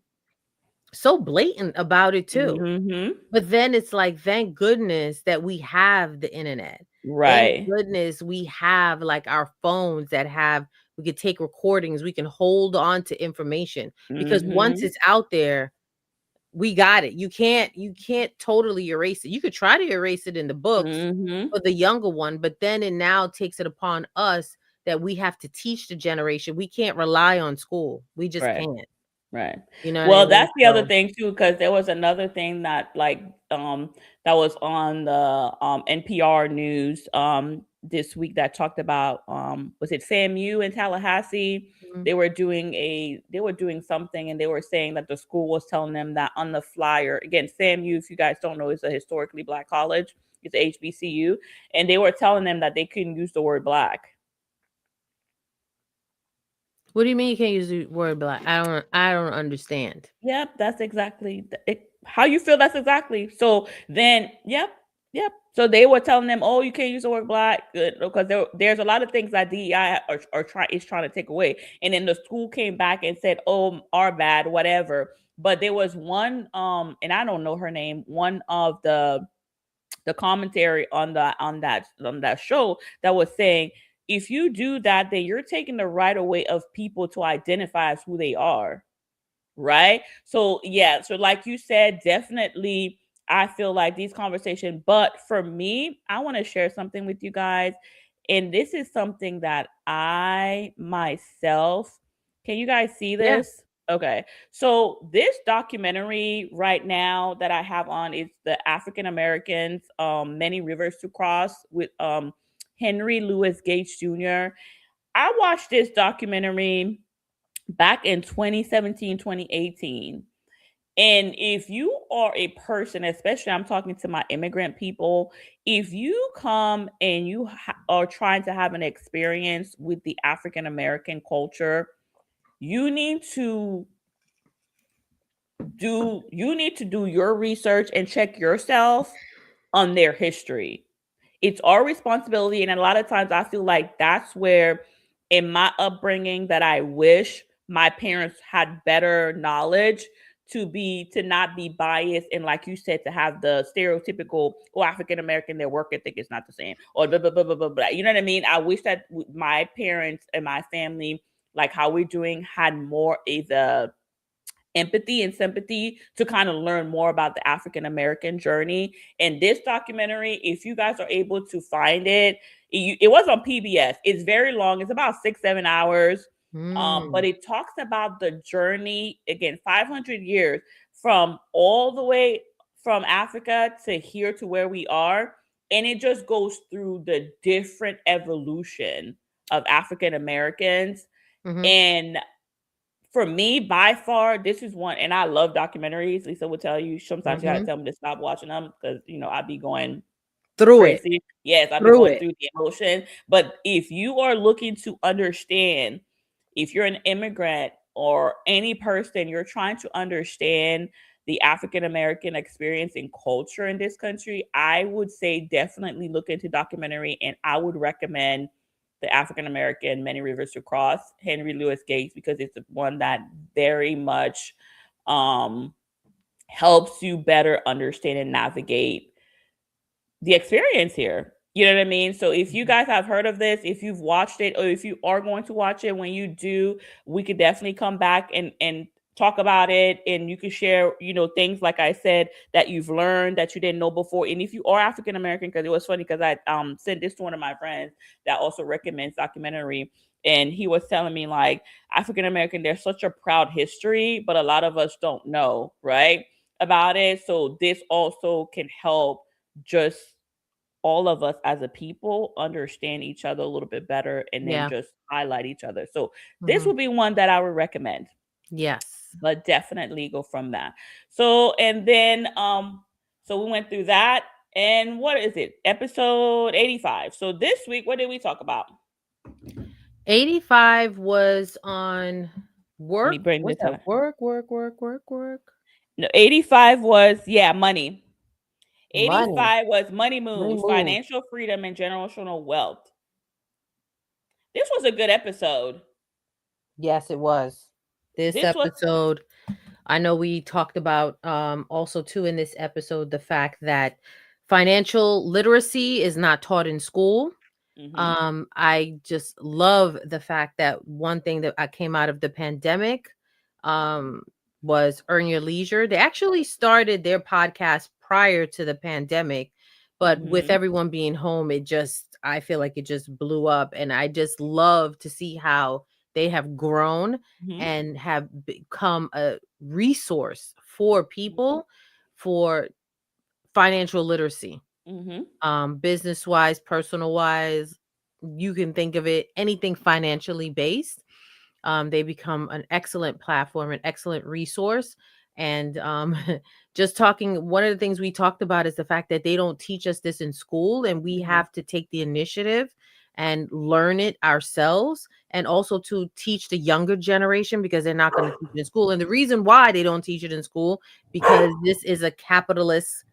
so blatant about it too. Mhm. But then it's like, thank goodness that we have the internet. Thank Right. goodness we have like our phones that have we could take recordings, we can hold on to information because once Mhm. it's out there, we got it. You can't totally erase it. You could try to erase it in the books Mhm. for the younger one, but then it now takes it upon us that we have to teach the generation. We can't rely on school. We just Right. can't. Right. You know what I Well, mean? that's the other So, thing too, because there was another thing that that was on the NPR news this week that talked about was it FAMU in Tallahassee? mhm. They were doing something, and they were saying that the school was telling them that on the flyer, again, FAMU, if you guys don't know, is a historically Black college. It's a HBCU, and they were telling them that they couldn't use the word Black. What do you mean you can't use the word black? I don't understand. Yep, that's exactly how you feel. That's exactly. So then, yep, yep. So they were telling them, "Oh, you can't use the word black because there's a lot of things that DEI is trying to take away." And then the school came back and said, "Oh, our bad, whatever." But there was one, and I don't know her name. One of the commentary on that show that was saying, if you do that, then you're taking the right away of people to identify as who they are, right? So yeah, so like you said, definitely I feel like these conversations, but for me, I want to share something with you guys. And this is something that I myself, can you guys see Yeah. this? Okay. So this documentary right now that I have on is the African Americans, Many Rivers to Cross, with Henry Louis Gates Jr. I watched this documentary back in 2017, 2018. And if you are a person, especially I'm talking to my immigrant people, if you come and you are trying to have an experience with the African American culture, you need to do your research and check yourself on their history. It's our responsibility, and a lot of times I feel like that's where in my upbringing that I wish my parents had better knowledge to not be biased, and like you said, to have the stereotypical, oh, African American, their work ethic is not the same, or blah blah blah blah blah blah. You know what I mean? I wish that my parents and my family, like how we're doing, had more of the empathy and sympathy to kind of learn more about the African American journey. And this documentary, if you guys are able to find it, it was on PBS. It's very long. It's about 6-7 hours. But Mm. it talks about the journey again, 500 years from all the way from Africa to here to where we are, and it just goes through the different evolution of African Americans. Mm-hmm. And for me, by far, this is one, and I love documentaries. Lisa will tell you sometimes you gotta Mm-hmm. tell me to stop watching them because I'd be going Through it. crazy. Yes, I'd be Through going it. through the emotion. But if you are looking to understand, if you're an immigrant or any person, you're trying to understand the African American experience and culture in this country, I would say definitely look into documentary, and I would recommend the African American Many Rivers to Cross, Henry Louis Gates, because it's one that very much um, helps you better understand and navigate the experience here. You know what I mean? So if you Mhm. guys have heard of this, if you've watched it, or if you are going to watch it, when you do, we could definitely come back and talk about it, and you can share, things like I said that you've learned that you didn't know before. And if you are African American, because it was funny because I sent this to one of my friends that also recommends documentary, and he was telling me like African American, there's such a proud history, but a lot of us don't know, right, about it. So this also can help just all of us as a people understand each other a little bit better, and then Yeah. just highlight each other. So this Mm-hmm. would be one that I would recommend, Yes. but definitely go from that. So and then so we went through that, and what is it? Episode 85. So this week, what did we talk about? 85 was on Let work. me bring What's this that? up. Work, work, work, work, work. No, 85 was, yeah, money. Money. 85 was money Money moves, move. financial freedom, and generational wealth. This was a good episode. Yes, it was. This This was episode, I know we talked about also too in this episode the fact that financial literacy is not taught in school. mhm. I just love the fact that one thing that I came out of the pandemic um was Earn Your Leisure. They actually started their podcast prior to the pandemic, but with Mhm. everyone being home, it just I feel like it just blew up, and I just love to see how they have grown Mhm. and have become a resource for Mhm. people for financial literacy, Mhm. business wise, personal wise. You can think of it anything financially based. They become an excellent platform, an excellent resource. And just talking, one of the things we talked about is the fact that they don't teach us this in school, and we Mhm. have to take the initiative and learn it ourselves and also to teach the younger generation because they're not going to teach it in school. And the reason why they don't teach it in school, because this is a capitalist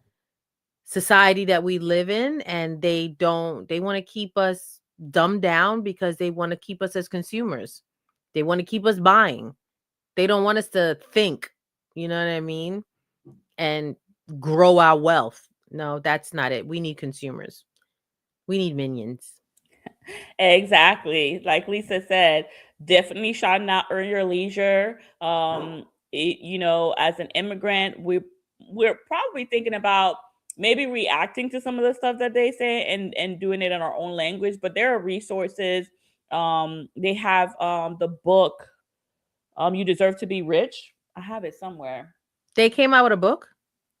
society that we live in, and they want to keep us dumbed down because they want to keep us as consumers. They want to keep us buying. They don't want us to think, you know what I mean? And grow our wealth. No, that's not it. We need consumers. We need minions. Exactly. Like Lisa said, definitely shall not earn your leisure. As an immigrant, we're probably thinking about maybe reacting to some of the stuff that they say and doing it in our own language. But there are resources. They have the book. You deserve to be rich. I have it somewhere. They came out with a book.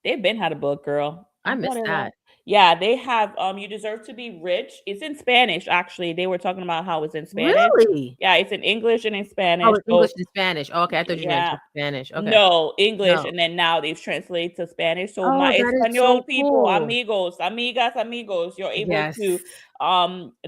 They've been had a book, girl. I I bought missed it that. last. Yeah, they have You Deserve to Be Rich. It's in Spanish, actually. They were talking about how it's in Spanish. Really? Yeah, it's in English and in Oh, Spanish. it's English So and Spanish. Oh, okay, I thought you meant yeah. just Spanish. Okay. No, English, No. and then now they've translated to Spanish. So my Oh, that is Espanol so people, cool. amigos, amigas, amigos, you're able Yes. to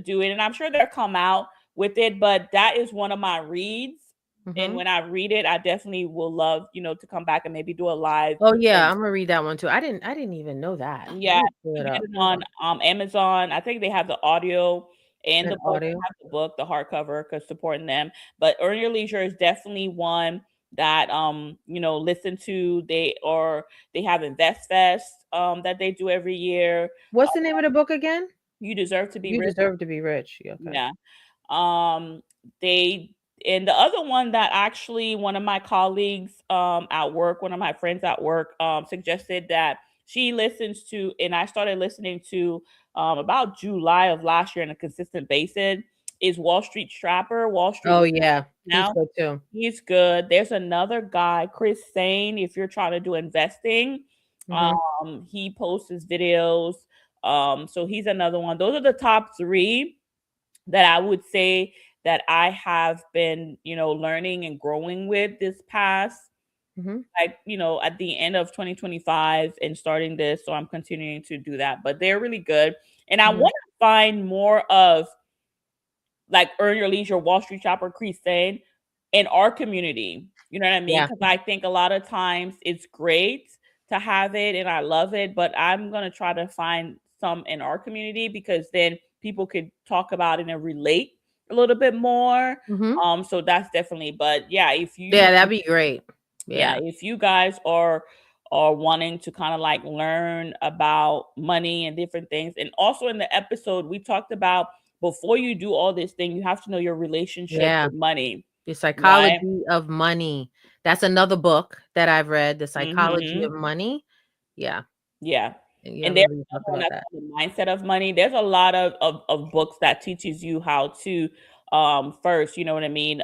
do it. And I'm sure they'll come out with it, but that is one of my reads. And Mhm. when I read it, I definitely will love, to come back and maybe do a live Oh, yeah, because I'm gonna read that one too. I didn't even know that. Let yeah, me pull you it get up. it Hold on, on. Amazon. I think they have the audio and An the book. I audio. have the book, the hardcover, 'cause supporting them. But Earn Your Leisure is definitely one that, listen to. They have Invest Fest, that they do every year. What's the name of the book again? You Deserve to Be You Rich. Deserve to Be Rich. Yeah, okay. Yeah. Um, they and the other one that actually one of my colleagues at work, one of my friends at work, suggested that she listens to, and I started listening to about July of last year on a consistent basis. Is Wall Street Strapper, Wall Street Oh, yeah. He's Now. good too. He's good. There's another guy, Chris Sane. If you're trying to do investing, Mhm. he posts his videos. So he's another one. Those are the top three that I would say that I have been, learning and growing with this past, Mhm. like, at the end of 2025 and starting this. So I'm continuing to do that, but they're really good. And I Mhm. want to find more of like Earn Your Leisure, Wall Street Shopper, Crusade in our community. You know what I mean? Yeah. Because I think a lot of times it's great to have it and I love it, but I'm gonna try to find some in our community because then people could talk about it and relate a little bit more. Mhm. So that's definitely, but yeah, Yeah, that'd be great. yeah, Yeah. if you guys are wanting to kind of like learn about money and different things, and also in the episode we talked about before you do all this thing, you have to know your relationship Yeah. with money, The right? Psychology of Money. That's another book that I've read, The Psychology Hmm. of Money. Yeah. Yeah. Yeah, I And there's remember you talked another one about that's that. called The Mindset of Money. There's a lot of books that teaches you how to first, you know what I mean,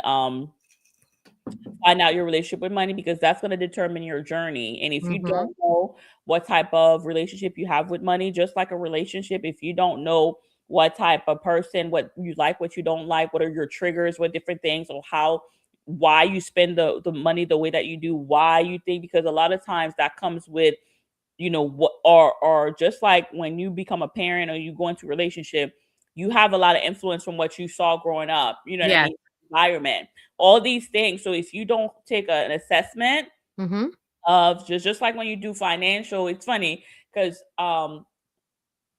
find out your relationship with money because that's going to determine your journey. And if you Mhm. don't know what type of relationship you have with money, just like a relationship, if you don't know what type of person, what you like, what you don't like, what are your triggers, what different things, or why you spend the money the way that you do, why you think, because a lot of times that comes with, what, or just like when you become a parent or you go into a relationship, you have a lot of influence from what you saw growing up, you know what I Yes. mean, environment, all these things. So if you don't take an assessment Mhm. of just like when you do financial, it's funny because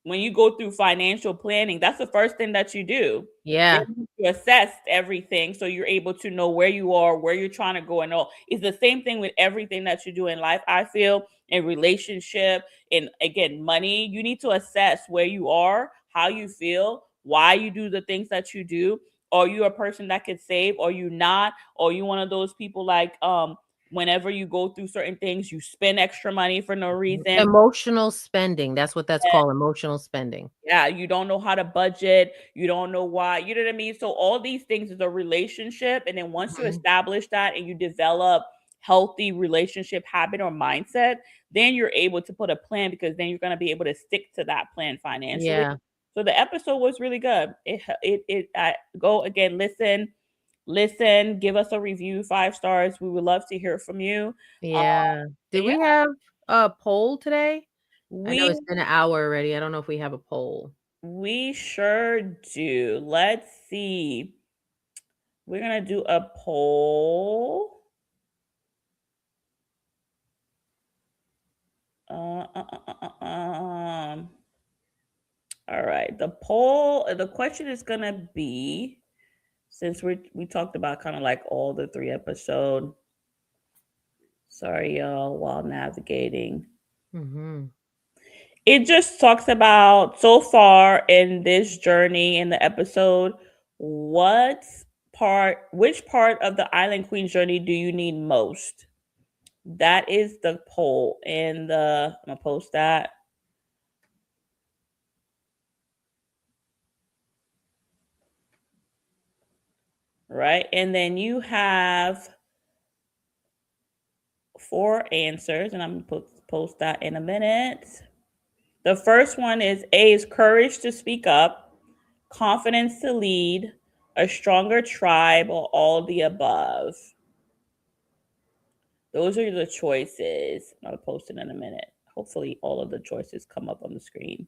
when you go through financial planning, that's the first thing that you do. Yeah. Then you assess everything so you're able to know where you are, where you're trying to go, and all. It's the same thing with everything that you do in life. I feel in relationship, and again, money. You need to assess where you are, how you feel, why you do the things that you do. Are you a person that could save? Are you not? Are you one of those people like whenever you go through certain things, you spend extra money for no reason? Emotional spending. That's what that's called, emotional spending. Yeah, you don't know how to budget, you don't know why, you know what I mean? So all these things is a relationship, and then once you Mhm. establish that and you develop healthy relationship habit or mindset, then you're able to put a plan because then you're going to be able to stick to that plan financially. Yeah. So the episode was really good. Go again, listen, give us a review, 5 stars. We would love to hear from you. Um, Yeah. Did yeah, we have a poll today? I know we it's been an hour already. I don't know if we have a poll. we sure do. Let's see. we're gonna do a poll. Uh, uh, uh, all right. The question is gonna be, since we talked about kind of like all the 3 episode. Sorry, y'all, while navigating. Mm-hmm. It just talks about so far in this journey in the episode, which part of the Island Queen journey do you need most? That is the poll. And I'm gonna post that. Right. And then you have 4 answers, and I'm gonna post that in a minute. The first one is A is courage to speak up, confidence to lead, a stronger tribe, or all the above. Those are the choices. I'll post it in a minute. Hopefully, all of the choices come up on the screen.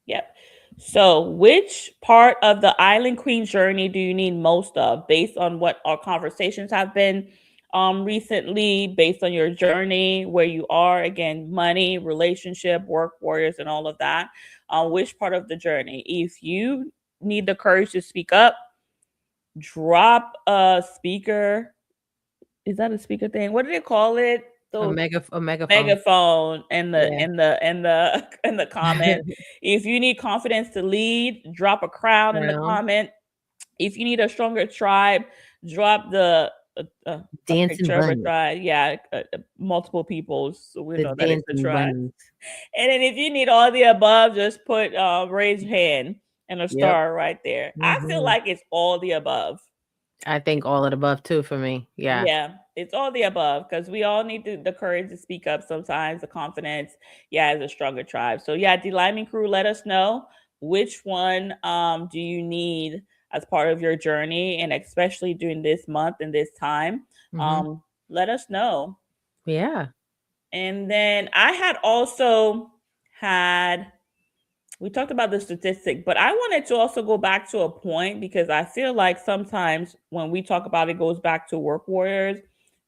Yep. So, which part of the Island Queen journey do you need most of, based on what our conversations have been recently, based on your journey, where you are? Again, money, relationship, work, warriors, and all of that. Which part of the journey? If you need the courage to speak up, drop a speaker. Is that a speaker thing? What do they call it? Those A megaphone. megaphone in the Yeah. in the in the in the comment. If you need confidence to lead, drop a crown in the Brown. comment. If you need a stronger tribe, drop a Dancing picture of a bunny. tribe. Yeah, multiple people, so we The know that it's a dancing tribe. bunnies. And then if you need all the above, just put raise your hand and a Yep. star right there. I feel Hmm. like it's all the above. I think all of the above too for me. Yeah. Yeah, it's all the above because we all need the courage to speak up sometimes, the confidence, yeah, as a stronger tribe. So yeah, the Limin crew, let us know which one do you need as part of your journey, and especially during this month and this time. Hmm. Let us know. Yeah. And then I had also had we talked about the statistic, but I wanted to also go back to a point because I feel like sometimes when we talk about it goes back to work warriors,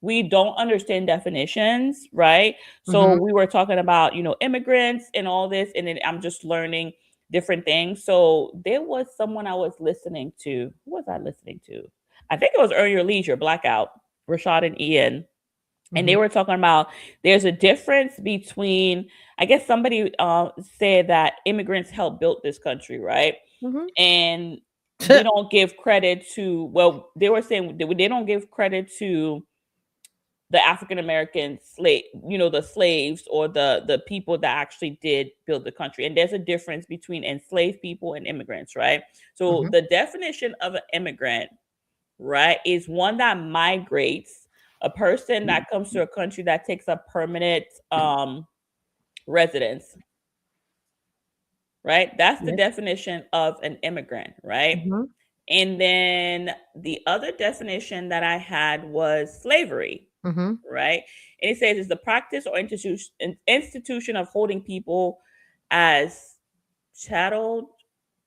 we don't understand definitions, right? So Hmm. we were talking about, immigrants and all this, and then I'm just learning different things. So there was someone I was listening to. Who was I listening to? I think it was Earn Your Leisure, Blackout, Rashad and Ian, and Hmm. they were talking about there's a difference between, I guess somebody said that immigrants helped build this country, right? Hmm. And we don't give credit to, well, they were saying they don't give credit to the African American slave, the slaves or the people that actually did build the country. And there's a difference between enslaved people and immigrants, right? So Hmm. the definition of an immigrant, right, is one that migrates, a person that comes to a country that takes a permanent residence, right? That's the Yes. definition of an immigrant, right? Hmm. And then the other definition that I had was slavery, Hmm. right? And it says it's the practice or institution of holding people as chattel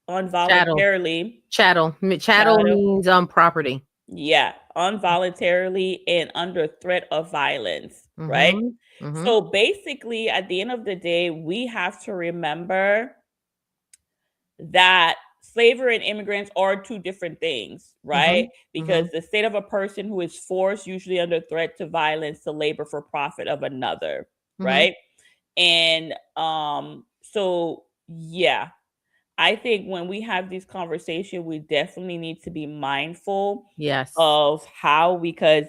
Chattel. involuntarily. Chattel Chattel, means property. yeah, involuntarily and under threat of violence, right? Hmm. Hmm. So basically, at the end of the day, we have to remember that slavery and immigrants are two different things, right? Hmm. Because Hmm. the state of a person who is forced, usually under threat to violence, to labor for profit of another, Hmm. right? And so yeah, I think when we have these conversations, we definitely need to be mindful Yes. of how, because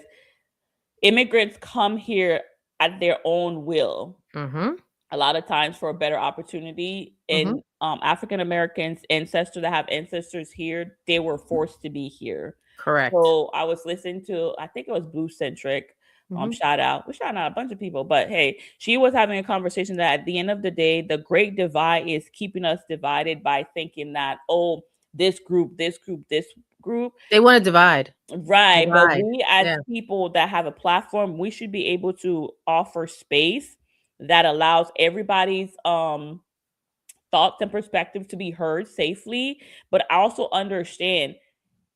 immigrants come here at their own will, Hmm. a lot of times for a better opportunity. Hmm. And African Americans, ancestors that have ancestors here, they were forced to be here. Correct. So I was listening to, I think it was Blue Centric. Hmm. Shout out. We shout out a bunch of people, but hey, she was having a conversation that at the end of the day, the great divide is keeping us divided by thinking that, oh, this group. They want to divide. Right, but Divide. we as Yeah. people that have a platform, we should be able to offer space that allows everybody's thoughts and perspectives to be heard safely, but also understand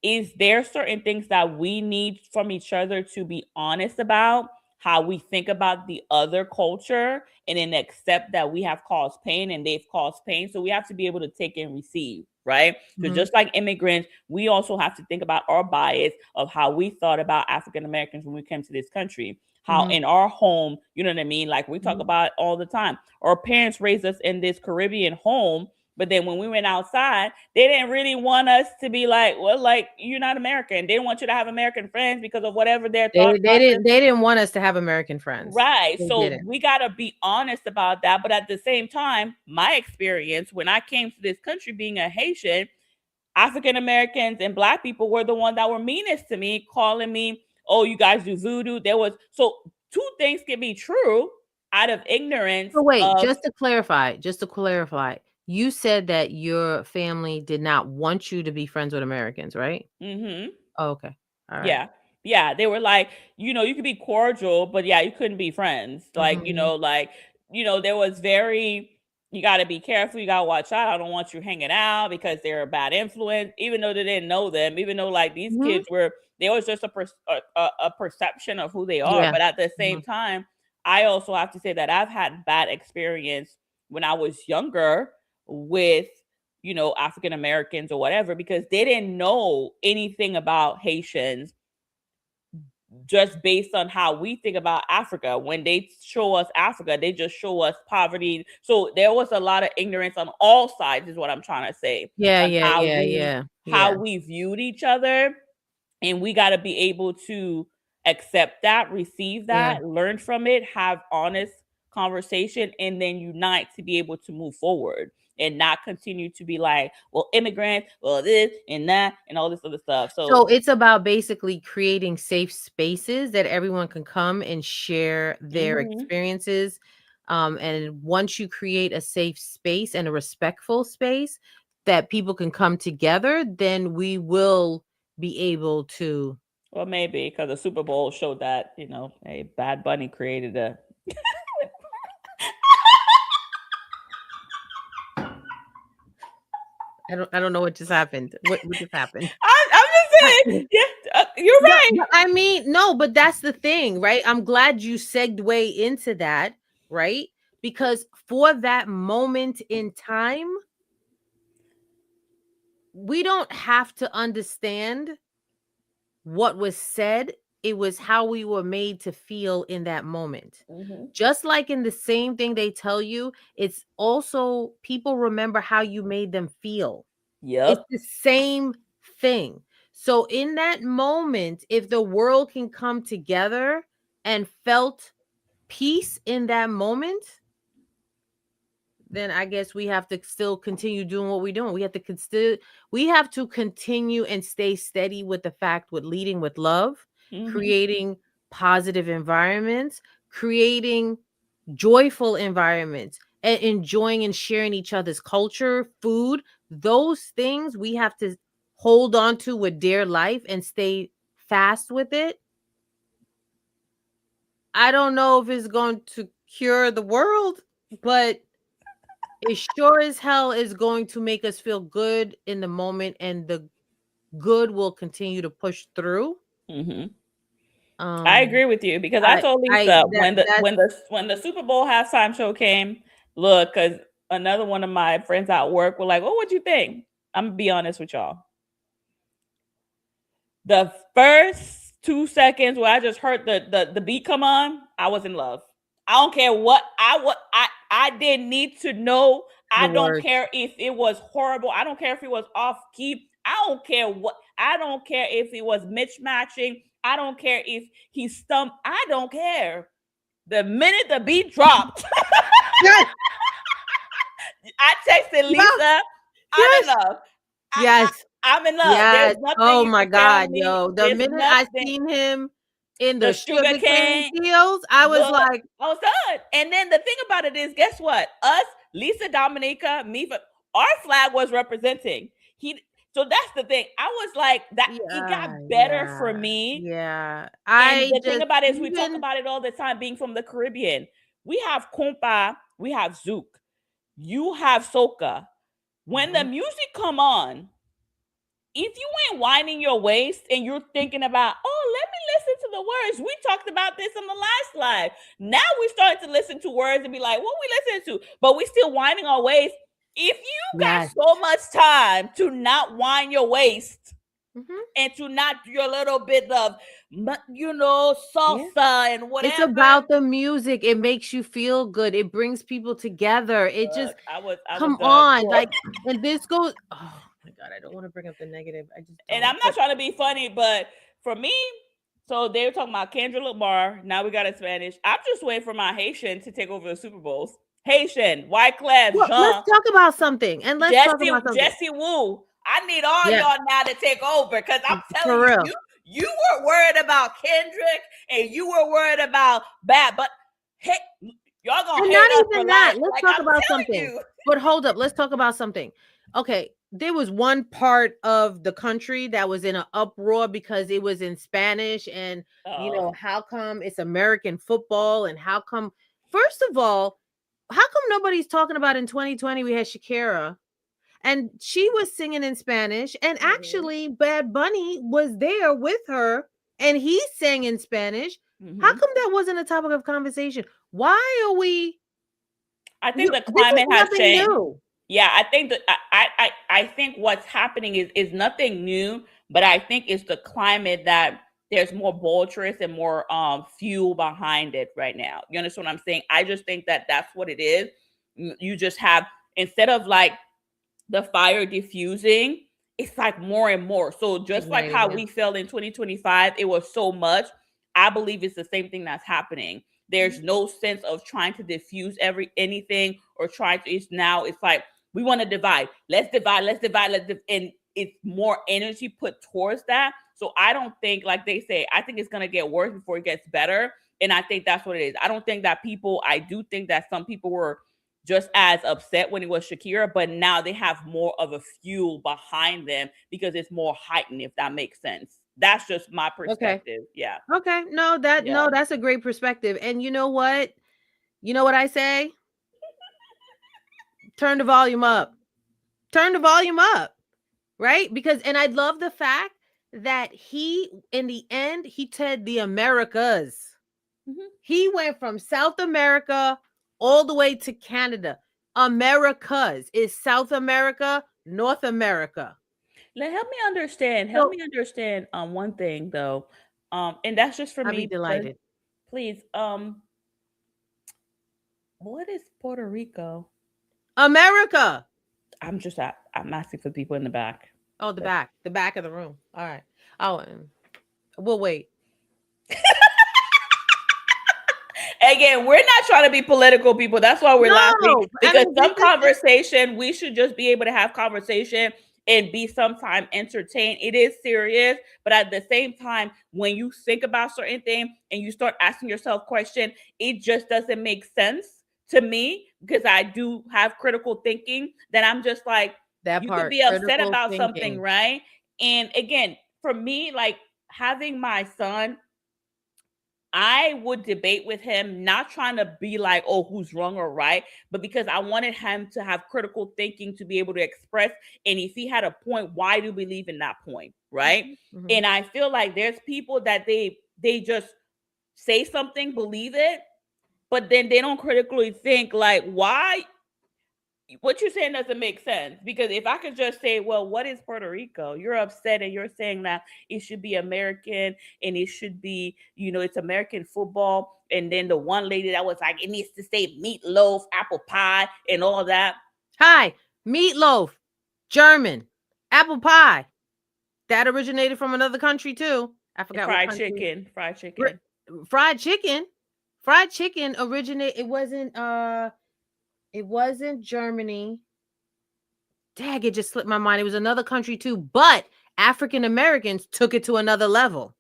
is there certain things that we need from each other to be honest about how we think about the other culture and then accept that we have caused pain and they've caused pain. So we have to be able to take and receive, right? So Mhm. just like immigrants, we also have to think about our bias of how we thought about African Americans when we came to this country. How Mhm. in our home, you know what I mean? Like we talk Mhm. about all the time. Our parents raised us in this Caribbean home, but then when we went outside, they didn't really want us to be like, well, like you're not American. They didn't want you to have American friends because of whatever their thought process. They didn't want us to have American friends. Right. They So didn't. we got to be honest about that. But at the same time, my experience when I came to this country being a Haitian, African Americans and Black people were the ones that were meanest to me, calling me, oh, you guys do voodoo. There was, so two things can be true out of ignorance So wait, of, just to clarify, you said that your family did not want you to be friends with Americans, right? mm-hmm. Oh, okay. All right. Yeah. Yeah, they were like, you could be cordial, but yeah, you couldn't be friends. Like, Mhm. there was very, you got to be careful. You got to watch out. I don't want you hanging out because they're a bad influence, even though they didn't know them, even though like these Mhm. kids were, there was just a perception of who they are. Yeah. But at the same Mhm. time, I also have to say that I've had bad experience when I was younger with African Americans or whatever, because they didn't know anything about Haitians just based on how we think about Africa. When they show us Africa, they just show us poverty. So there was a lot of ignorance on all sides, is what I'm trying to say, Yeah, on yeah, how yeah, we yeah. how Yeah. we viewed each other. And we got to be able to accept that, receive Yeah. that, learn from it, have honest conversation, and then unite to be able to move forward and not continue to be like, well, immigrants, well, this and that and all this other stuff. So So it's about basically creating safe spaces that everyone can come and share their mhm. experiences. And once you create a safe space and a respectful space that people can come together, then we will be able to. Well, maybe because the Super Bowl showed that, a Bad Bunny created a. I don't know what just happened. What just happened? I'm just saying, yeah, you're No, right. but I mean, no, but that's the thing, right? I'm glad you segued into that, right? Because for that moment in time, we don't have to understand what was said. It was how we were made to feel in that moment. Hmm. Just like in the same thing they tell you, it's also people remember how you made them feel. It's Yep. the same thing. So in that moment, if the world can come together and felt peace in that moment, then I guess we have to still continue doing what we're doing. We have to continue and stay steady with the fact with leading with love, Hmm. creating positive environments, creating joyful environments, and enjoying and sharing each other's culture, food, those things we have to hold on to with dear life and stay fast with it. I don't know if it's going to cure the world, but it sure as hell is going to make us feel good in the moment, and the good will continue to push through. Hmm. I Um, agree with you because I told I Lisa that that's when the Super Bowl halftime show came, look, because another one of my friends at work were like, "Oh, what'd you think?" I'm gonna be honest with y'all. The first 2 seconds where I just heard the beat come on, I was in love. I don't care what I didn't need to know. the I don't word. care if it was horrible. I don't care if it was off key. I don't care what. I don't care if it was mismatching. I don't care if he stumped. I don't care. The minute the beat dropped, Yes, I texted yeah, Lisa, I'm in yes, love. I, yes. I'm in love. There's Yes. nothing Oh you my can tell god, me. yo. The There's minute I nothing. seen him in The the sugar sugarcane cane. fields, I was Look, like, I was done. And then the thing about it is, guess what? Us, Lisa Dominica, me, our flag was representing. He. So that's the thing. I was like that. It got yeah, better for yeah, me. yeah. And I the thing just about it is, we talk even about it all the time. Being from the Caribbean, we have compa, we have zouk, you have soca. When the Mhm. music come on, if you ain't winding your waist and you're thinking about, oh, let me listen to the words. We talked about this in the last live. Now we start to listen to words and be like, what we listening to? But we still winding our waist. If you got Yes. so much time to not wind your waist Hmm. and to not do your little bit of, Yeah. salsa and It's whatever. about the music. It makes you feel good. It brings people together. It just Look, I was come done. on. Like, and this goes, oh my God, I don't want to bring up the negative. I just And don't. I'm not But trying to be funny, but for me, so they were talking about Kendra Lamar. Now we got it Spanish. I'm just waiting for my Haitian to take over the Super Bowls. Haitian, Wyclef, well, let's Jean, talk about something. And let's talk about something. Jesse Wu. I need all Yeah, y'all now to take over because I'm telling for you, real. you were worried about Kendrick and you were worried about Bad, but hey, y'all gonna And hate not us for even that. life. Let's Like talk I'm about telling something. you. But hold up, let's talk about something. Okay, there was one part of the country that was in an uproar because it was in Spanish and Oh. how come it's American football and how come first of all, how come nobody's talking about in 2020 we had Shakira and she was singing in Spanish and Mm-hmm. actually Bad Bunny was there with her and he sang in Spanish. How Mm-hmm. come that wasn't a topic of conversation? Why are we I think the this is climate has nothing changed. new. Yeah, I think that I think what's happening is nothing new, but I think it's the climate that there's more boldness and more fuel behind it right now. You understand what I'm saying? I just think that that's what it is. You just have, instead of like the fire diffusing, it's like more and more. So just like Igniting how it. we felt in 2025, it was so much. I believe it's the same thing that's happening. There's no sense of trying to diffuse anything or trying to. It's like we want to divide. Let's divide. Let's divide. And it's more energy put towards that. So I don't think, like they say, I think it's gonna get worse before it gets better. And I think that's what it is. I don't think that people. I do think that some people were just as upset when it was Shakira, but now they have more of a fuel behind them because it's more heightened, if that makes sense. That's just my Okay. perspective. Yeah. Okay. Yeah. No, that's a great perspective. And you know what? You know what I say? Turn the volume up. Turn the volume up. Right? Because and I love the fact that he in the end he said the Americas. Mhm. He went from South America all the way to Canada. Americas is South America, North America. Help me understand. Help So me understand one thing though. And that's just for I'll be me because delighted. please, what is Puerto Rico? America. I'm asking for people in the back. Oh, the back of the room. All right. Oh, we'll wait. Again, we're not trying to be political people. That's why we're laughing, No, I because mean some this is conversation, we should just be able to have conversation and be sometime entertained. It is serious, but at the same time, when you think about certain things and you start asking yourself questions, it just doesn't make sense to me because I do have critical thinking. That I'm just like, that you could part. be upset Critical about something, thinking. right? And again, for me, like having my son, I would debate with him, not trying to be like, oh, who's wrong or right, but because I wanted him to have critical thinking to be able to express. And if he had a point, why do you believe in that point? Right. Mhm, mhm. And I feel like there's people that they just say something, believe it, but then they don't critically think like, why what you're saying doesn't make sense, because if I could just say, well, what is Puerto Rico? You're upset and you're saying that it should be American and it should be, it's American football. And then the one lady that was like, it needs to say meatloaf, apple pie, and all that. Hi, meatloaf, German, apple pie. That originated from another country too. I forgot what Fried country. chicken, fried Brit- chicken. Fried chicken. Fried chicken originate. It wasn't Germany. Dag, it just slipped my mind. It was another country too, but African Americans took it to another level.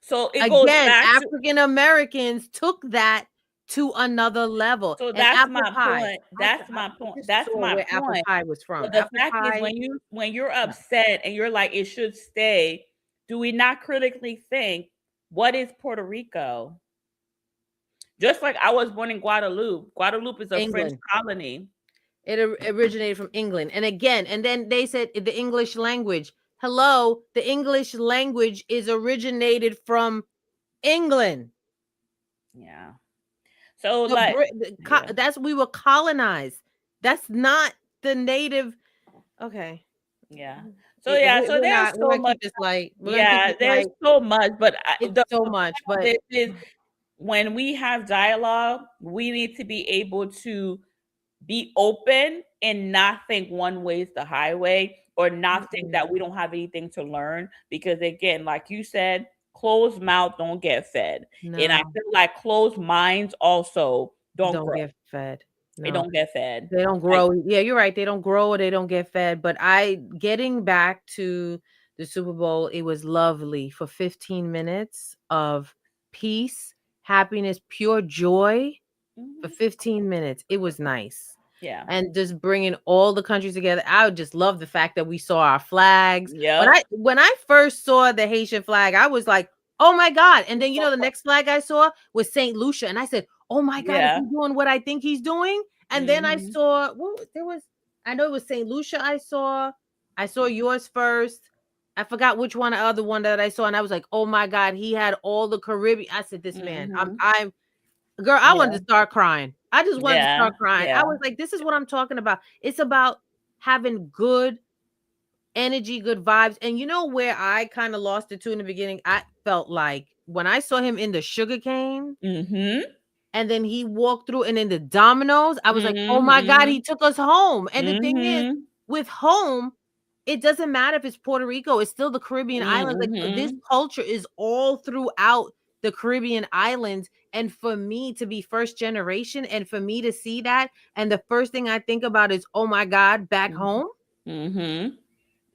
So it goes Again, back to, African Americans took that to another level. so And that's apple my pie. point. That's I my point. just That's saw my where apple point. pie was from. But the Apple fact is, pie. when you're Yeah. upset and you're like, it should stay, do we not critically think, what is Puerto Rico? Just like I was born in Guadeloupe. Guadeloupe is a French England. colony. It originated from England. And again, and then they said the English language. Hello, the English language is originated from England. Yeah. So like yeah. That's we were colonized. That's not the native. Okay. Yeah. So yeah, so We're there's not. We're so gonna much. keep this light. We're gonna keep Yeah, this there's light. so much, but It's the so point much, of but this is when we have dialogue, we need to be able to be open and not think one way is the highway or not think mm-mm, that we don't have anything to learn because again, like you said, closed mouth don't get fed. And I no, feel like closed minds also don't don't grow. get fed. It No. don't get fed. They don't Like grow. Yeah, you're right. They don't grow or they don't get fed. But getting back to the Super Bowl, it was lovely for 15 minutes of peace, happiness, pure joy for mhm. 15 minutes. It was nice. Yeah. And just bringing all the countries together. I would just love the fact that we saw our flags. Yep. When I first saw the Haitian flag, I was like, "Oh my god." And then the next flag I saw was St. Lucia and I said, "Oh my god, is Yeah. he doing what I think he's doing?" And then I Mhm. saw there was I know it was St. Lucia I saw yours first. I forgot which one the other one that I saw and I was like, "Oh my god, he had all the Caribbean." I said, "This man, Mhm. I'm girl, I wanted Yeah. to start crying. I just wanted to Yeah. start crying. I Yeah. was like, this is what I'm talking about. It's about having good energy, good vibes. And you know where I kind of lost it too in the beginning? I felt like when I saw him in the sugar cane Mhm. and then he walked through and then the dominoes, I was like, oh Mhm. my God, he Mhm. took us home. And the thing is, Mhm. with home, it doesn't matter if it's Puerto Rico, it's still the Caribbean islands. Like this Mhm. culture is all throughout the Caribbean islands. And for me to be first generation and for me to see that, and the first thing I think about is, oh my God, back Mhm. home, Mhm.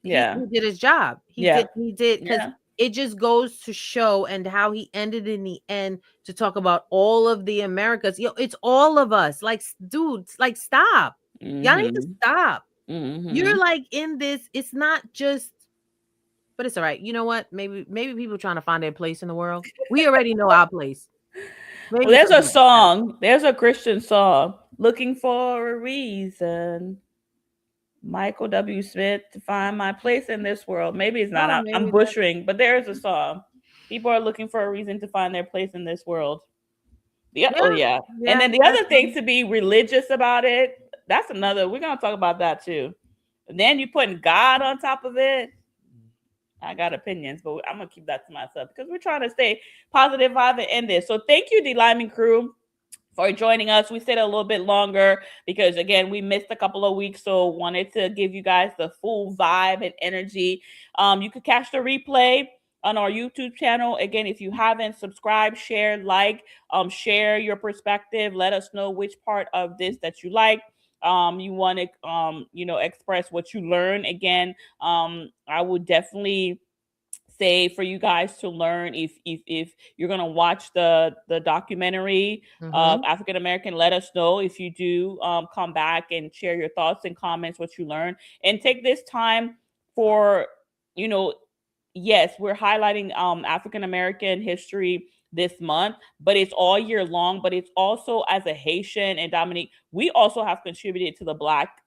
he Yeah. did his job. Yeah. He did because Yeah. it just goes to show and how he ended in the end to talk about all of the Americas. It's all of us. Like, dudes, like stop. Y'all need to Mhm. stop. You're Mhm. like in this, it's not just, but it's all right. You know what? Maybe people trying to find their place in the world. We already know our place. Well, Maybe there's a forget that. song. There's a Christian song. Looking for a reason. Michael W. Smith to find my place in this world. Maybe it's not. Oh, I'm maybe that. butchering, but there is a song. People are looking for a reason to find their place in this world. Yeah. Yeah, Oh, yeah. And yeah. then the other thing to be religious about it. That's another. We're gonna talk about that too. And then you putting God on top of it. I got opinions, but I'm gonna keep that to myself because we're trying to stay positive vibe and end this. So thank you, the Lyman crew, for joining us. We stayed a little bit longer because again we missed a couple of weeks, so wanted to give you guys the full vibe and energy. You could catch the replay on our YouTube channel. Again, if you haven't subscribed, share, like, share your perspective. Let us know which part of this that you like. You want to express what you learn. Again, I would definitely say for you guys to learn if you're gonna watch the documentary of Mm-hmm. African American. Let us know if you do come back and share your thoughts and comments what you learn and take this time for you know yes we're highlighting African American history this month, but it's all year long. But it's also as a Haitian and Dominique, we also have contributed to the black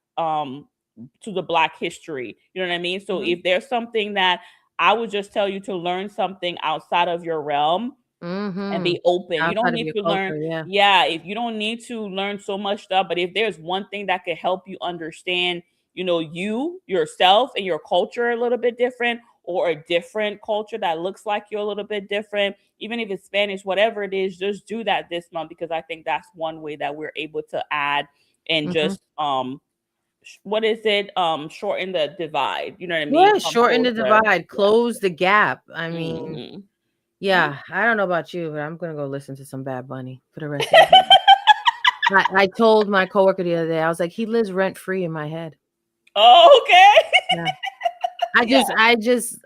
history. You know what I mean? So Mm-hmm. if there's something that I would just tell you to learn something outside of your realm and Mm-hmm. be open. You don't Outside of need your to learn, culture, yeah. yeah, if you don't need to learn so much stuff, but if there's one thing that could help you understand, you, yourself, and your culture a little bit different, or a different culture that looks like you're a little bit different, even if it's Spanish, whatever it is, just do that this month because I think that's one way that we're able to add and Mm-hmm. just what is it? Shorten the divide. You know what I mean? Yeah, Come shorten the closer. divide, Yeah. close the gap. I mean, Mhm. yeah, I don't know about you, but I'm gonna go listen to some Bad Bunny for the rest of the day. I told my coworker the other day, I was like, he lives rent free in my head. Oh, okay. Yeah. Yeah.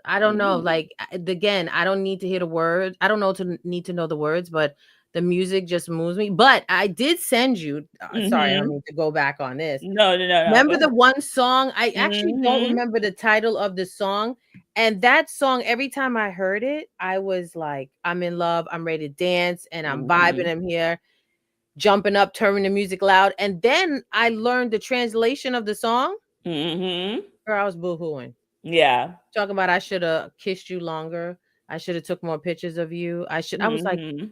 I don't know. Mhm. Like again, I don't need to hear the words. I don't know to need to know the words, but the music just moves me. But I did send you. Sorry, I don't Mhm. mean to go back on this. No, no, no, no. Go Remember the ahead. one song? I actually don't Mhm. remember the title of the song. And that song, every time I heard it, I was like, I'm in love. I'm ready to dance and I'm vibing. Mhm. I'm here. jumping up, turning the music loud. And then I learned the translation of the song. Mm-hmm. Girl, I was boo-hooing. Yeah. Talking about I should have kissed you longer. I should have took more pictures of you. I was like, Mm-hmm.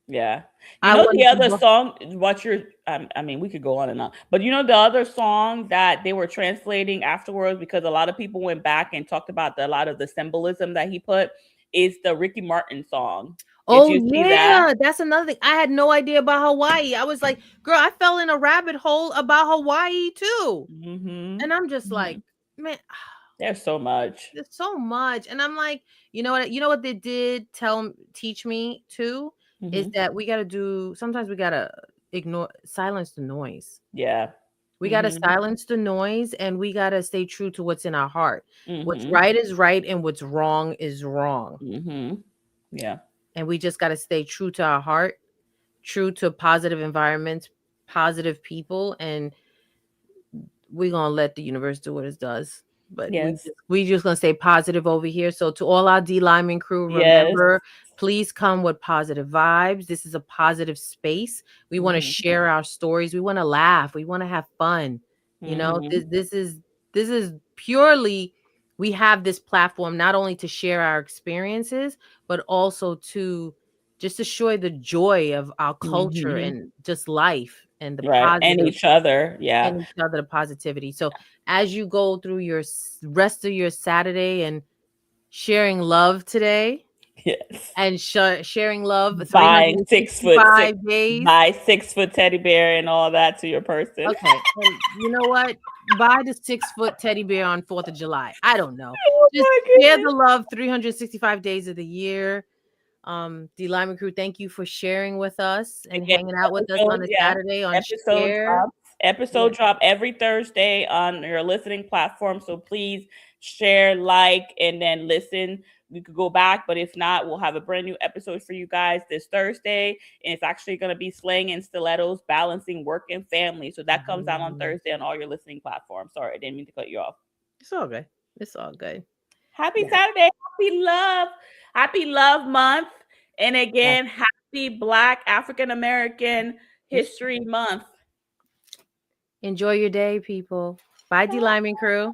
Yeah. You I know the wanted to other go. song, what you're, I mean, we could go on and on, but you know the other song that they were translating afterwards because a lot of people went back and talked about a lot of the symbolism that he put is the Ricky Martin song. Did Oh you see that? yeah, that's another thing. I had no idea about Hawaii. I was like, girl, I fell in a rabbit hole about Hawaii too. Mm-hmm. And I'm just Mm-hmm. like, man, There's so much. there's so much. And I'm like, you know what they did teach me too is Mm-hmm. that we got to do sometimes we got to ignore silence the noise. Yeah. We got to Mm-hmm. silence the noise and we got to stay true to what's in our heart. What's Mm-hmm. right is right and what's wrong is wrong. Mm-hmm. Yeah. And we just got to stay true to our heart, true to positive environments, positive people, and we're gonna let the universe do what it does. But Yes. we just gonna stay positive over here. So to all our D Lyman crew, Yes. remember, please come with positive vibes. This is a positive space. We want to Mm-hmm. share our stories. We want to laugh. We want to have fun. You know, Mm-hmm. this is purely we have this platform not only to share our experiences, but also to just to show the joy of our culture Mm-hmm. and just life and the Right. And positive each other. Yeah. and each other the positivity. So as you go through your rest of your Saturday and sharing love today Yes. and sharing love Buying 365 days. buy 6 foot teddy bear and all that to your person. Okay. And you know what? Buy the 6 foot teddy bear on 4th of July. I don't know. Oh Just my share the goodness. love 365 days of the year. The Lyman crew, thank you for sharing with us and Again, hanging out with us on episode, a yeah. Saturday on Episode Share. drops. Yeah. Episode drop every Thursday on your listening platform. So please share, like, and then listen. We could go back, but if not, we'll have a brand new episode for you guys this Thursday. And it's actually going to be slang and stilettos, balancing work and family. So that comes out on Mhm. Thursday on all your listening platforms. Sorry, I didn't mean to cut you off. It's all good. It's all good. Happy Yeah. Saturday. Happy Love Month. And Yeah. again, happy Black African American History Month. Enjoy your day, people. Bye, D Lyman crew.